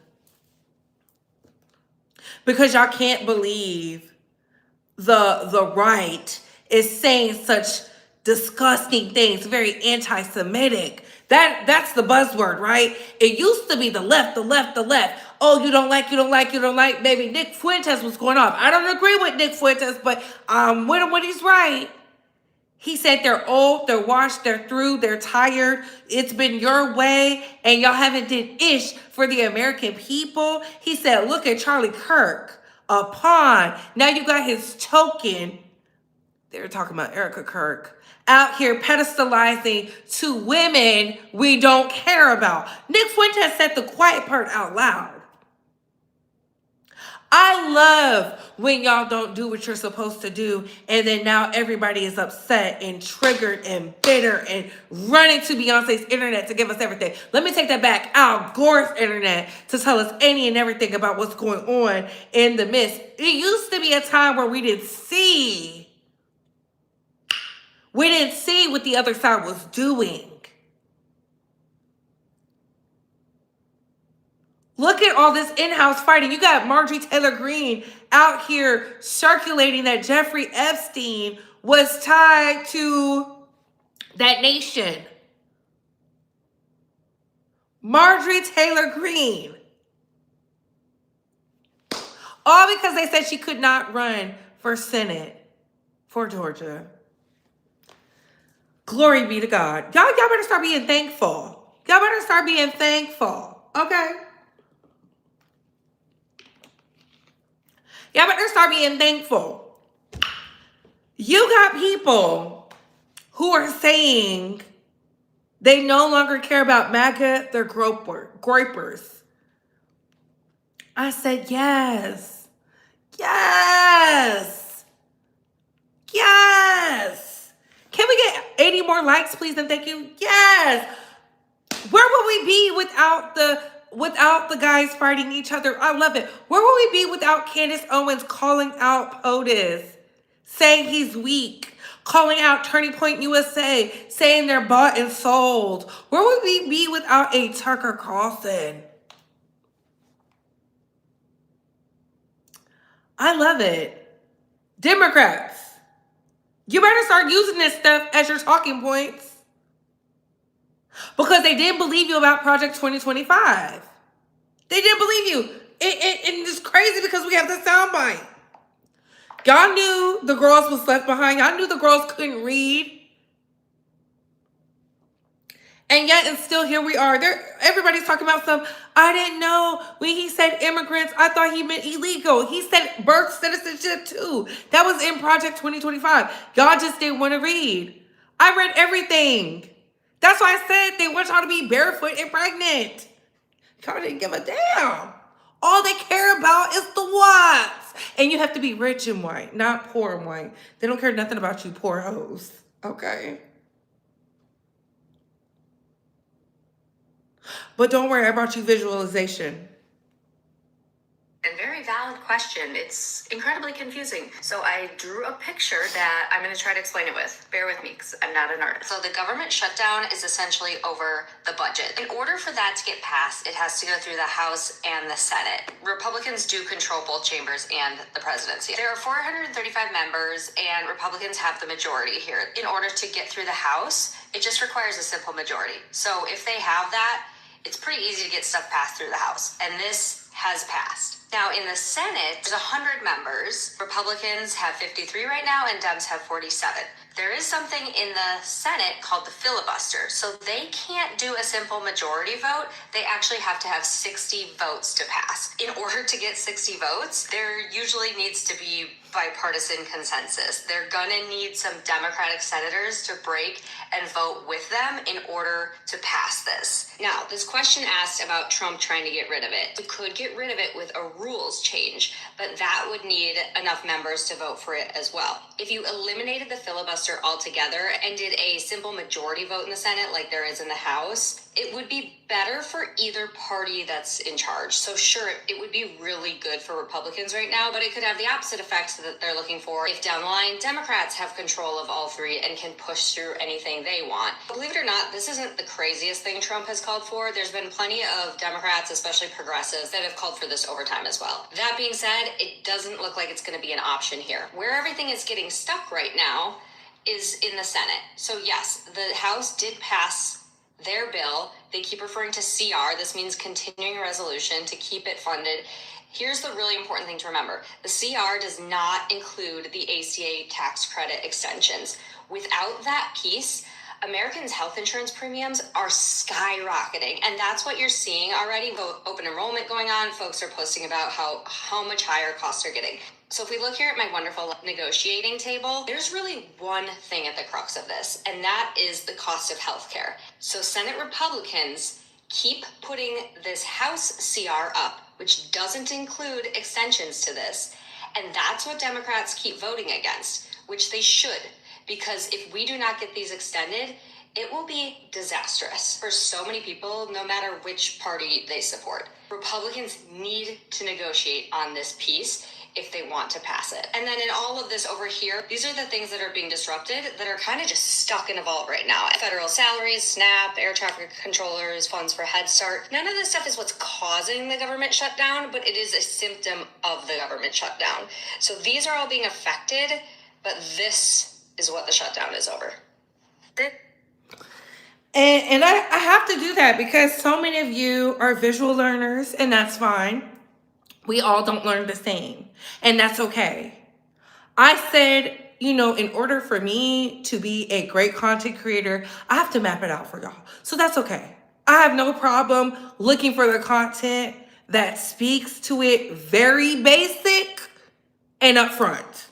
Speaker 1: because y'all can't believe the right is saying such disgusting things, very anti-Semitic. That's the buzzword, right? It used to be the left, the left, the left. Oh, you don't like, you don't like, you don't like. Baby, Nick Fuentes was going off. I don't agree with Nick Fuentes, but with him when he's right. He said they're old, they're washed, they're through, they're tired. It's been your way, and y'all haven't did ish for the American people. He said, look at Charlie Kirk, a pawn. Now you got his token. They were talking about Erica Kirk out here pedestalizing two women we don't care about. Nick Fuentes said the quiet part out loud. I love when y'all don't do what you're supposed to do, and then now everybody is upset and triggered and bitter and running to Beyonce's internet to give us everything. Let me take that back. Al Gore's internet to tell us any and everything about what's going on in the midst. It used to be a time where we didn't see what the other side was doing. Look at all this in-house fighting. You got Marjorie Taylor Greene out here circulating that Jeffrey Epstein was tied to that nation. Marjorie Taylor Greene. All because they said she could not run for Senate for Georgia. Glory be to God. Y'all better start being thankful. Y'all better start being thankful. Okay? Y'all better start being thankful. You got people who are saying they no longer care about MAGA, they're gropers. I said, yes. Yes. Yes. Can we get 80 more likes, please, and thank you? Yes. Where would we be without the guys fighting each other? I love it. Where would we be without Candace Owens calling out POTUS, saying he's weak, calling out Turning Point USA, saying they're bought and sold? Where would we be without a Tucker Carlson? I love it. Democrats, you better start using this stuff as your talking points. Because they didn't believe you about Project 2025. They didn't believe you. And it's crazy because we have the soundbite. Y'all knew the girls was left behind. Y'all knew the girls couldn't read. And yet, and still here we are. Everybody's talking about I didn't know when he said immigrants, I thought he meant illegal. He said birth citizenship too. That was in Project 2025. Y'all just didn't want to read. I read everything. That's why I said they want y'all to be barefoot and pregnant. Y'all didn't give a damn. All they care about is the wants. And you have to be rich and white, not poor and white. They don't care nothing about you poor hoes. Okay? But don't worry, I brought you visualization.
Speaker 4: And very valid question. It's incredibly confusing. So I drew a picture that I'm going to try to explain it with. Bear with me because I'm not an artist. So the government shutdown is essentially over the budget. In order for that to get passed, it has to go through the House and the Senate. Republicans do control both chambers and the presidency. There are 435 members and Republicans have the majority here. In order to get through the House, it just requires a simple majority. So if they have that, it's pretty easy to get stuff passed through the House. And this
Speaker 5: has passed. Now, in the Senate, there's 100 members. Republicans have 53 right now, and Dems have 47. There is something in the Senate called the filibuster. So they can't do a simple majority vote. They actually have to have 60 votes to pass. In order to get 60 votes, there usually needs to be bipartisan consensus. They're gonna need some Democratic senators to break and vote with them in order to pass this. Now, this question asked about Trump trying to get rid of it. We could get rid of it with a rules change, but that would need enough members to vote for it as well. If you eliminated the filibuster altogether and did a simple majority vote in the Senate like there is in the House, it would be better for either party that's in charge. So sure, it would be really good for Republicans right now, but it could have the opposite effect that they're looking for if down the line Democrats have control of all three and can push through anything they want. Believe it or not, this isn't the craziest thing Trump has called for. There's been plenty of Democrats, especially progressives, that have called for this over time as well. That being said, it doesn't look like it's going to be an option here. Where everything is getting stuck right now is in the Senate. So yes, the House did pass their bill. They keep referring to CR. This means continuing resolution to keep it funded. Here's the really important thing to remember. The CR does not include the ACA tax credit extensions. Without that piece, Americans' health insurance premiums are skyrocketing, and that's what you're seeing already. Open enrollment going on. Folks are posting about how much higher costs are getting. So if we look here at my wonderful negotiating table, there's really one thing at the crux of this, and that is the cost of healthcare. So Senate Republicans keep putting this House CR up, which doesn't include extensions to this, and that's what Democrats keep voting against, which they should. Because if we do not get these extended, it will be disastrous for so many people, no matter which party they support. Republicans need to negotiate on this piece if they want to pass it. And then in all of this over here, these are the things that are being disrupted that are kind of just stuck in a vault right now. Federal salaries, SNAP, air traffic controllers, funds for Head Start. None of this stuff is what's causing the government shutdown, but it is a symptom of the government shutdown. So these are all being affected, but this is what the shutdown is over.
Speaker 1: And I have to do that because so many of you are visual learners, and that's fine. We all don't learn the same, and that's okay. I said, in order for me to be a great content creator, I have to map it out for y'all. So that's okay. I have no problem looking for the content that speaks to it very basic and upfront.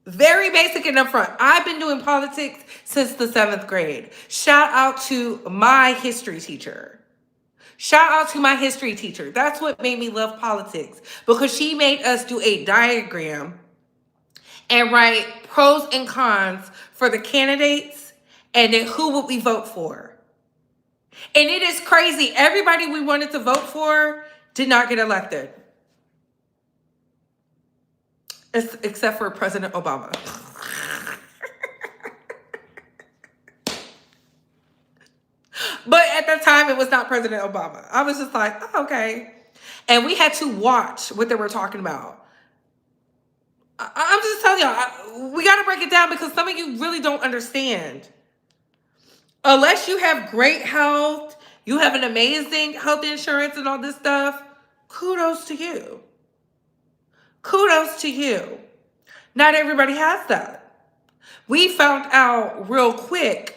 Speaker 1: Very basic and upfront. I've been doing politics since the 7th grade. Shout out to my history teacher. That's what made me love politics, because she made us do a diagram and write pros and cons for the candidates and then who would we vote for. And it is crazy. Everybody we wanted to vote for did not get elected. Except for President Obama. But at the time, it was not President Obama. I was just like, oh, okay. And we had to watch what they were talking about. I'm just telling y'all, we got to break it down because some of you really don't understand. Unless you have great health, you have an amazing health insurance and all this stuff, kudos to you. Kudos to you. Not everybody has that. We found out real quick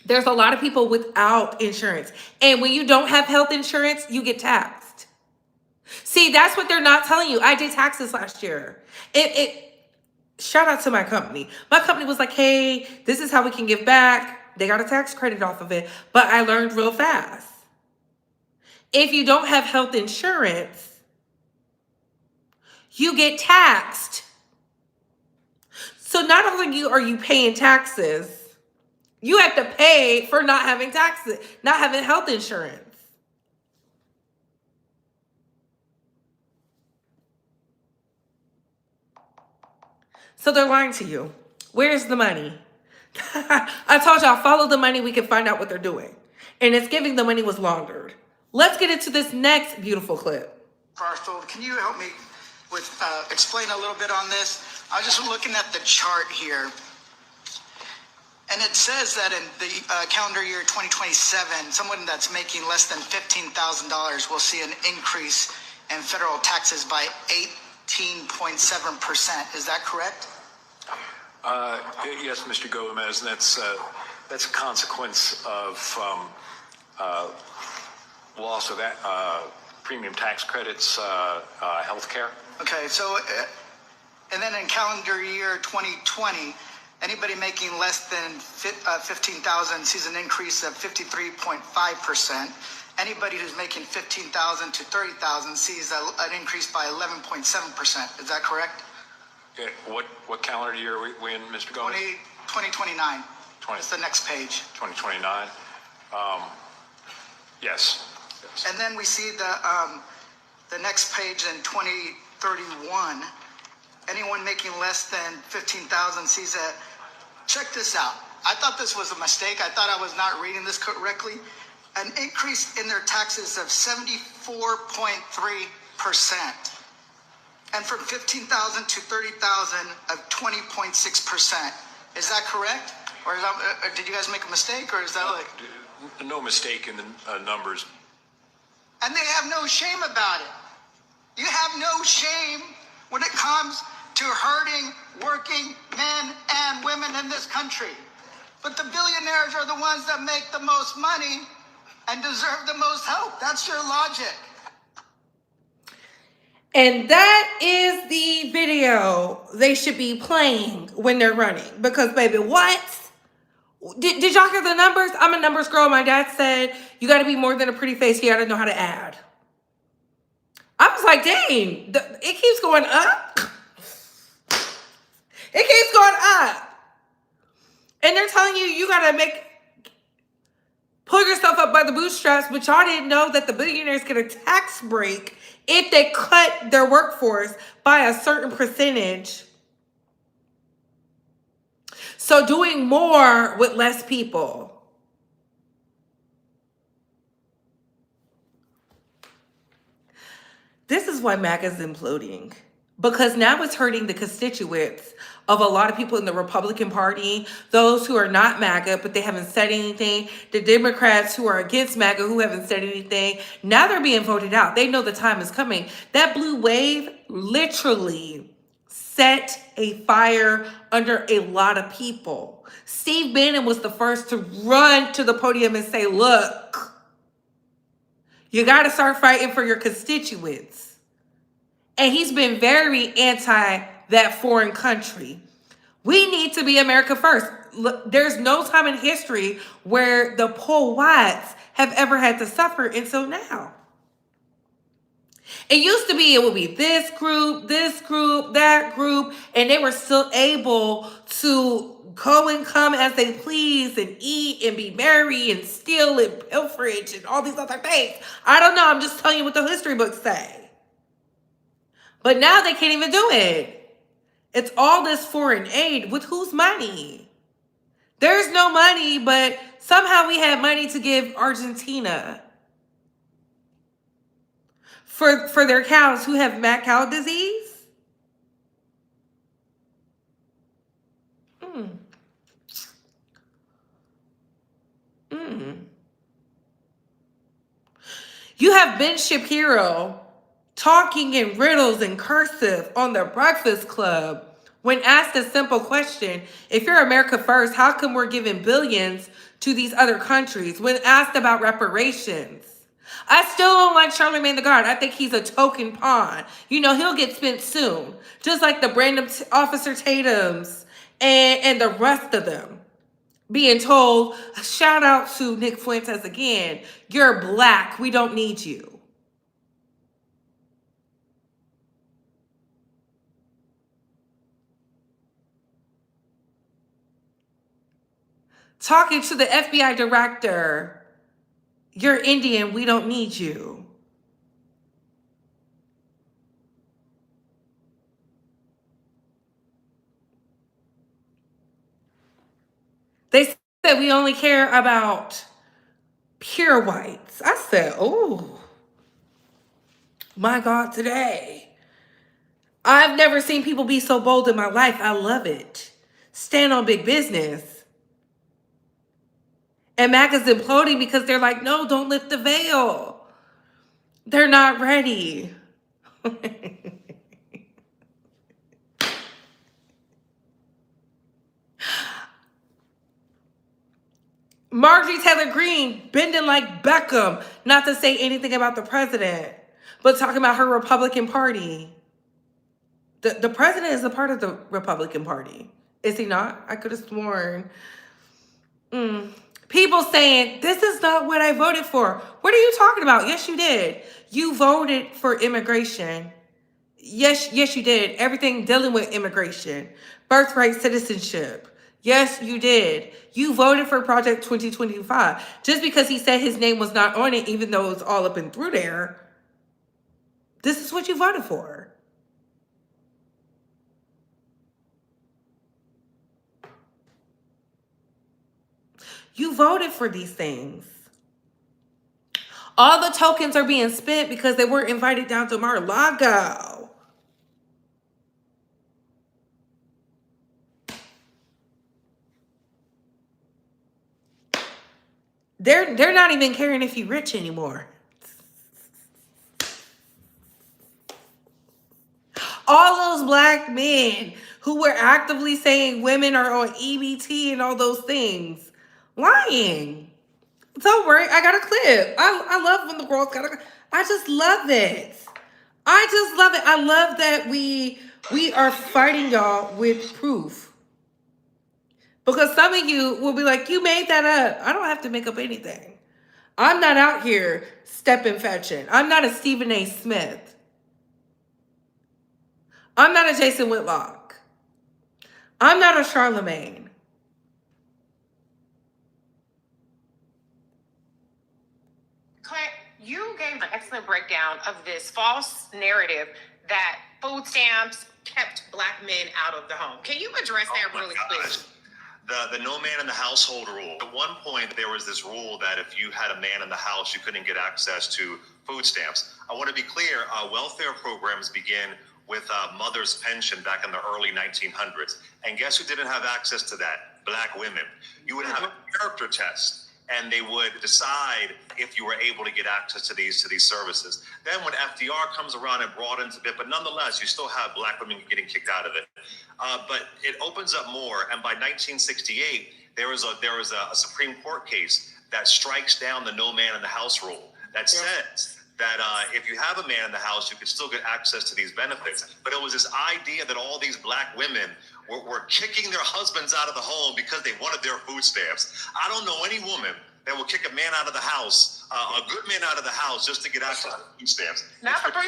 Speaker 1: there's a lot of people without insurance. And when you don't have health insurance, you get taxed. See, that's what they're not telling you. I did taxes last year. Shout out to my company. My company was like, hey, this is how we can give back. They got a tax credit off of it. But I learned real fast. If you don't have health insurance, you get taxed. So not only are you paying taxes, you have to pay for not having taxes, not having health insurance. So they're lying to you. Where's the money? I told y'all, follow the money, we can find out what they're doing. And it's giving the money was laundered. Let's get into this next beautiful clip.
Speaker 6: Barstool, can you help me with explain a little bit on this? I was just looking at the chart here, And it says that in the calendar year 2027, someone that's making less than $15,000 will see an increase in federal taxes by 18.7%. Is that correct?
Speaker 7: Yes, Mr. Gomez, and that's a consequence of loss of that, premium tax credits, health care.
Speaker 6: Okay, so, and then in calendar year 2020, anybody making less than 15,000 sees an increase of 53.5%. Anybody who's making 15,000 to 30,000 sees an increase by 11.7%. Is that correct?
Speaker 7: Okay, what calendar year are we in, Mr. Gomez?
Speaker 6: 2029. It's the next page.
Speaker 7: 2029. Yes.
Speaker 6: And then we see the next page in 2031. Anyone making less than 15,000 sees a. Check this out. I thought this was a mistake. I thought I was not reading this correctly. An increase in their taxes of 74.3%. And from 15,000 to 30,000 of 20.6%. Is that correct? Or is that, did you guys make a mistake, or is that like?
Speaker 7: No mistake in the numbers.
Speaker 6: And they have no shame about it. You have no shame when it comes to hurting working men and women in this country. But the billionaires are the ones that make the most money and deserve the most help. That's your logic.
Speaker 1: And that is the video they should be playing when they're running. Because, baby, what? Did y'all hear the numbers? I'm a numbers girl. My dad said, you got to be more than a pretty face. You got to know how to add. I was like, dang, it keeps going up. It keeps going up. And they're telling you, you got to pull yourself up by the bootstraps. But y'all didn't know that the billionaires get a tax break if they cut their workforce by a certain percentage. So doing more with less people. This is why MAGA is imploding. Because now it's hurting the constituents of a lot of people in the Republican Party, those who are not MAGA, but they haven't said anything, the Democrats who are against MAGA who haven't said anything. Now they're being voted out. They know the time is coming. That blue wave literally set a fire under a lot of people. Steve Bannon was the first to run to the podium and say, look, you got to start fighting for your constituents. And he's been very anti that foreign country. We need to be America first. Look, there's no time in history where the poor whites have ever had to suffer until now. It used to be, it would be this group, that group, and they were still able to go and come as they please and eat and be merry and steal and pilferage and all these other things. I don't know. I'm just telling you what the history books say. But now they can't even do it. It's all this foreign aid with whose money? There's no money, but somehow we had money to give Argentina for their cows who have mad cow disease. You have Ben Shapiro talking in riddles and cursive on the Breakfast Club when asked a simple question: if you're America first, how come we're giving billions to these other countries? When asked about reparations, I still don't like Charlemagne the God. I think he's a token pawn. You know, he'll get spent soon, just like the Brandon Officer Tatums and the rest of them. Being told, shout out to Nick Fuentes again, you're black, we don't need you. Talking to the FBI director, you're Indian, we don't need you. They said we only care about pure whites. I said, oh, my God, today. I've never seen people be so bold in my life. I love it. Stand on big business. And MAGA's imploding because they're like, no, don't lift the veil. They're not ready. Marjorie Taylor Greene bending like Beckham, not to say anything about the president, but talking about her Republican Party. The president is a part of the Republican Party. Is he not? I could have sworn. People saying, this is not what I voted for. What are you talking about? Yes, you did. You voted for immigration. Yes, you did. Everything dealing with immigration, birthright citizenship. Yes, you did. You voted for Project 2025. Just because he said his name was not on it, even though it's all up and through there, this is what you voted for. You voted for these things. All the tokens are being spent because they weren't invited down to Mar-a-Lago. They're not even caring if you're rich anymore. All those black men who were actively saying women are on EBT and all those things, lying. Don't worry, I got a clip. I love when the girls got a. I just love it. I just love it. I love that we are fighting y'all with proof. Because some of you will be like, you made that up. I don't have to make up anything. I'm not out here stepping fetching. I'm not a Stephen A. Smith. I'm not a Jason Whitlock. I'm not a Charlemagne.
Speaker 8: Clint, you gave an excellent breakdown of this false narrative that food stamps kept black men out of the home. Can you address that really quick?
Speaker 9: The no man in the household rule. At one point, there was this rule that if you had a man in the house, you couldn't get access to food stamps. I want to be clear, welfare programs begin with mother's pension back in the early 1900s. And guess who didn't have access to that? Black women. You would have a character test, and they would decide if you were able to get access to these services. Then when FDR comes around and broadens a bit, but nonetheless, you still have black women getting kicked out of it. But it opens up more, and by 1968, there was a Supreme Court case that strikes down the no man in the house rule that says that if you have a man in the house, you can still get access to these benefits. But it was this idea that all these black women were kicking their husbands out of the home because they wanted their food stamps. I don't know any woman that will kick a man out of the house, a good man out of the house, just to get access to food stamps.
Speaker 8: Not for $300.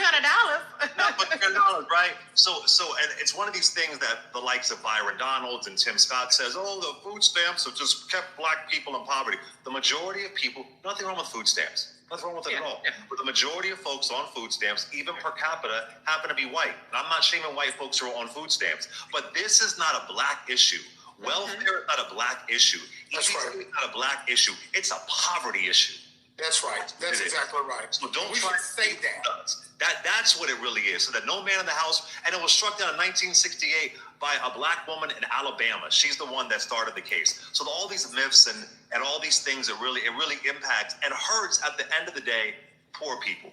Speaker 9: Not for $300, right? So, and it's one of these things that the likes of Byron Donalds and Tim Scott says, oh, the food stamps have just kept black people in poverty. The majority of people, nothing wrong with food stamps. Nothing wrong with it at all. But the majority of folks on food stamps, even per capita, happen to be white. And I'm not shaming white folks who are on food stamps, but this is not a black issue. Welfare is not a black issue.
Speaker 2: That's right.
Speaker 9: It's not a black issue. It's a poverty issue.
Speaker 2: That's right. That's exactly right.
Speaker 9: So don't
Speaker 2: we
Speaker 9: try to
Speaker 2: say that.
Speaker 9: That's what it really is. So that no man in the house, and it was struck down in 1968 by a black woman in Alabama. She's the one that started the case. So all these myths and all these things it really impacts and hurts at the end of the day poor people.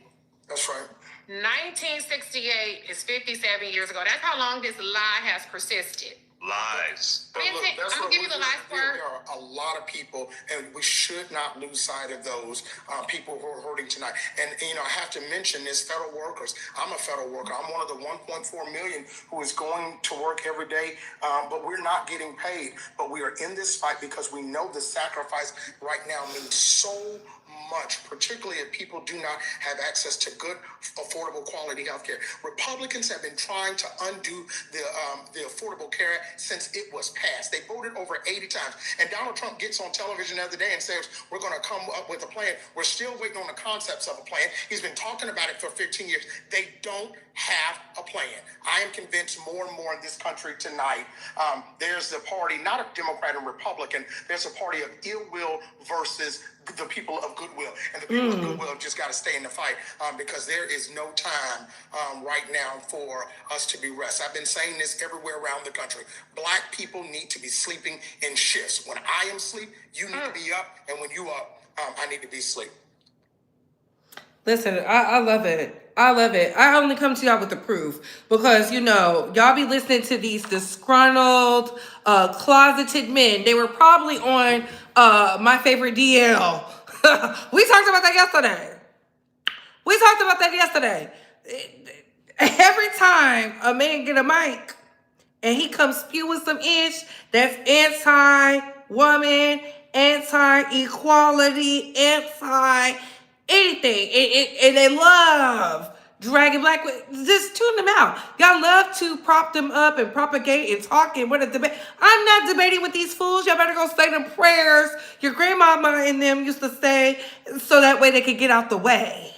Speaker 2: That's right.
Speaker 8: 1968 is 57 years ago. That's how long this lie has persisted.
Speaker 9: Lies.
Speaker 2: But look, that's
Speaker 8: I'm
Speaker 2: what
Speaker 8: gonna give you the last word.
Speaker 2: There are a lot of people, and we should not lose sight of those people who are hurting tonight. And I have to mention this: federal workers. I'm a federal worker. I'm one of the 1.4 million who is going to work every day, but we're not getting paid. But we are in this fight because we know the sacrifice right now means so much, particularly if people do not have access to good, affordable, quality health care. Republicans have been trying to undo the Affordable Care Act since it was passed. They voted over 80 times. And Donald Trump gets on television the other day and says, we're going to come up with a plan. We're still waiting on the concepts of a plan. He's been talking about it for 15 years. They don't have a plan. I am convinced more and more in this country tonight, there's the party, not a Democrat and Republican, there's a party of ill will versus the people of goodwill, and the people of goodwill just got to stay in the fight, because there is no time right now for us to be rest. I've been saying this everywhere around the country. Black people need to be sleeping in shifts. When I am asleep, you need to be up, and when you up, I need to be asleep.
Speaker 1: Listen, I love it. I love it. I only come to y'all with the proof because, y'all be listening to these disgruntled, closeted men. They were probably on My Favorite DL. We talked about that yesterday. Every time a man get a mic and he comes spewing some ish that's anti-woman, anti-equality, anti-anything, and they love dragging black women, just tune them out. Y'all love to prop them up and propagate and talk and what a debate. I'm not debating with these fools. Y'all better go say them prayers your grandmama and them used to say so that way they could get out the way.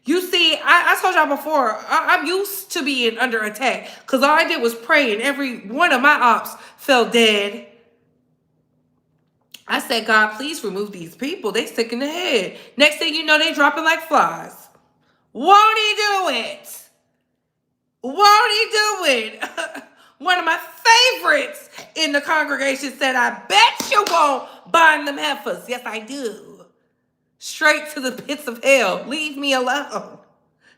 Speaker 1: You see, I told y'all before, I'm used to being under attack because all I did was pray and every one of my ops fell dead. I said, God, please remove these people. They sick in the head. Next thing you know, they dropping like flies. Won't he do it? Won't he do it? One of my favorites in the congregation said, I bet you won't bind them heifers. Yes, I do. Straight to the pits of hell. Leave me alone.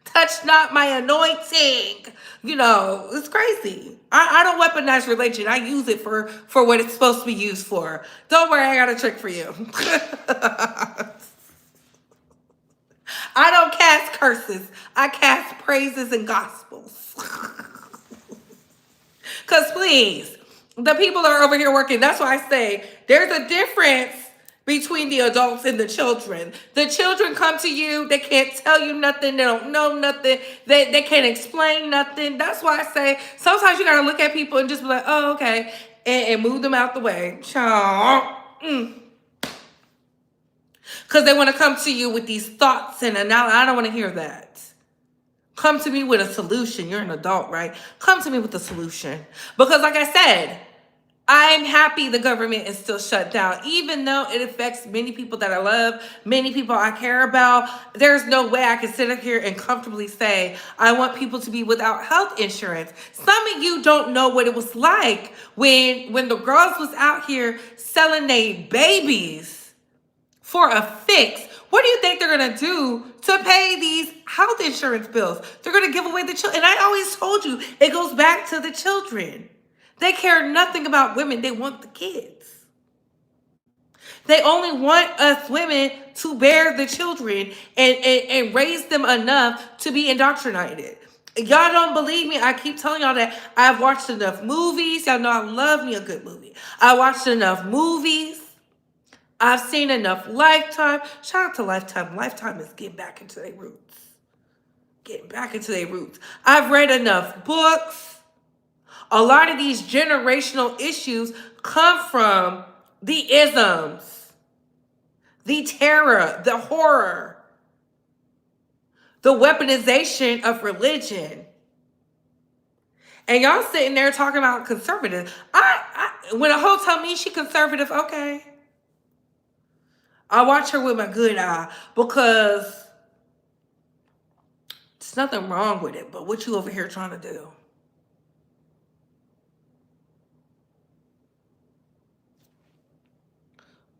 Speaker 1: Touch not my anointing. It's crazy. I don't weaponize religion. I use it for what it's supposed to be used for. Don't worry, I got a trick for you. I don't cast curses. I cast praises and gospels. Because please, the people are over here working. That's why I say there's a difference between the adults and the children. The children come to you, they can't tell you nothing, they don't know nothing, they can't explain nothing. That's why I say sometimes you gotta look at people and just be like, oh, okay, and move them out the way. Because they want to come to you with these thoughts and analysis. I don't want to hear that. Come to me with a solution. You're an adult, right? Come to me with a solution. Because like I said, I'm happy the government is still shut down, even though it affects many people that I love, many people I care about. There's no way I can sit up here and comfortably say, I want people to be without health insurance. Some of you don't know what it was like when the girls was out here selling their babies for a fix. What do you think they're going to do to pay these health insurance bills? They're going to give away the children. And I always told you, it goes back to the children. They care nothing about women. They want the kids. They only want us women to bear the children and raise them enough to be indoctrinated. Y'all don't believe me. I keep telling y'all that I've watched enough movies. Y'all know I love me a good movie. I watched enough movies. I've seen enough Lifetime. Shout out to Lifetime. Lifetime is getting back into their roots. I've read enough books. A lot of these generational issues come from the isms, the terror, the horror, the weaponization of religion. And y'all sitting there talking about conservative. When a hoe tell me she conservative, okay. I watch her with my good eye because there's nothing wrong with it. But what you over here trying to do?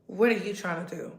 Speaker 1: What are you trying to do?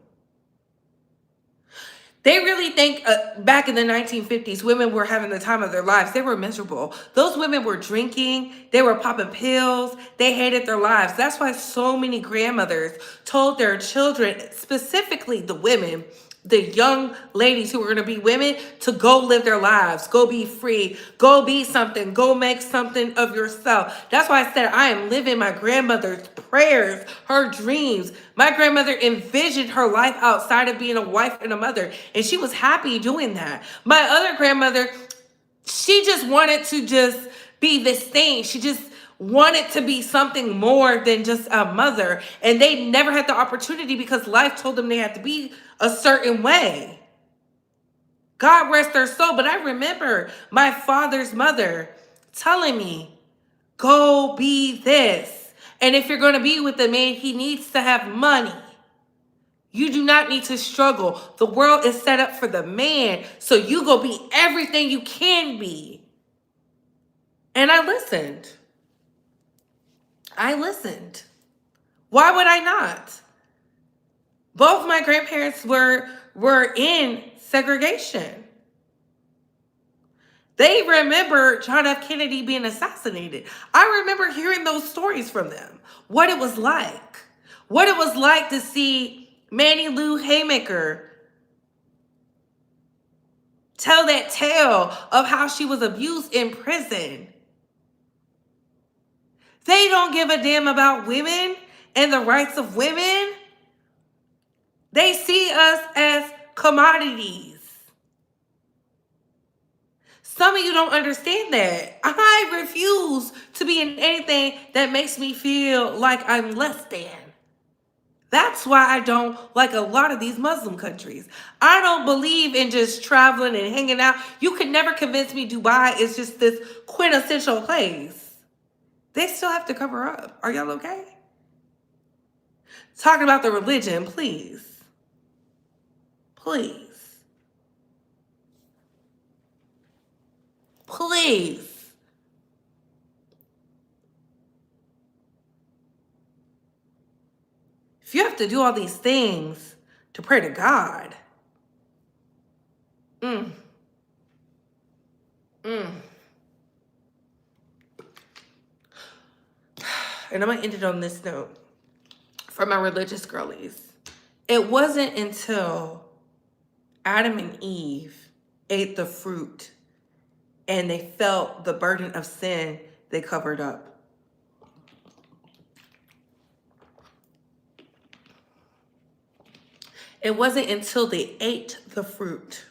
Speaker 1: They really think back in the 1950s, women were having the time of their lives. They were miserable. Those women were drinking. They were popping pills. They hated their lives. That's why so many grandmothers told their children, specifically the women, the young ladies who were going to be women, to go live their lives, go be free, go be something, go make something of yourself. That's why I said I am living my grandmother's prayers, her dreams. My grandmother envisioned her life outside of being a wife and a mother, and she was happy doing that. My other grandmother, she just wanted to just be this thing. She just wanted to be something more than just a mother, and they never had the opportunity because life told them they had to be a certain way. God rest their soul. But I remember my father's mother telling me, go be this. And if you're going to be with a man, he needs to have money. You do not need to struggle. The world is set up for the man, so you go be everything you can be. And I listened. Why would I not? Both my grandparents were in segregation. They remember John F. Kennedy being assassinated. I remember hearing those stories from them. What it was like. What it was like to see Manny Lou Haymaker tell that tale of how she was abused in prison. They don't give a damn about women and the rights of women. They see us as commodities. Some of you don't understand that. I refuse to be in anything that makes me feel like I'm less than. That's why I don't like a lot of these Muslim countries. I don't believe in just traveling and hanging out. You could never convince me Dubai is just this quintessential place. They still have to cover up. Are y'all okay? Talking about the religion, please. Please. Please. If you have to do all these things to pray to God, And I'm going to end it on this note for my religious girlies. It wasn't until Adam and Eve ate the fruit and they felt the burden of sin they covered up. It wasn't until they ate the fruit.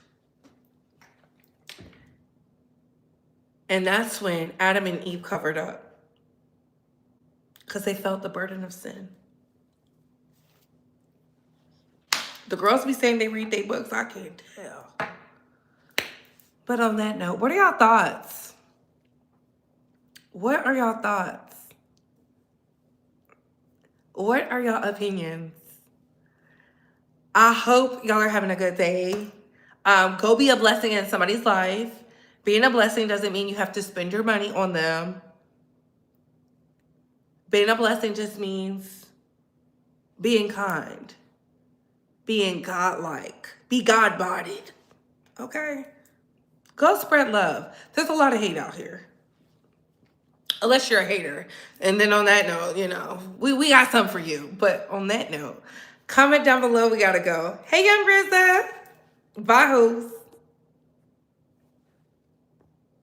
Speaker 1: And that's when Adam and Eve covered up. Because they felt the burden of sin. The girls be saying they read their books. I can't tell. But on that note, what are y'all thoughts? What are y'all thoughts? What are y'all opinions? I hope y'all are having a good day. Go be a blessing in somebody's life. Being a blessing doesn't mean you have to spend your money on them. Being a blessing just means being kind, being godlike, be God-bodied. Okay? Go spread love. There's a lot of hate out here. Unless you're a hater. And then on that note, you know, we got something for you. But on that note, comment down below. We got to go. Hey, Young Rizza. Bye, hoes.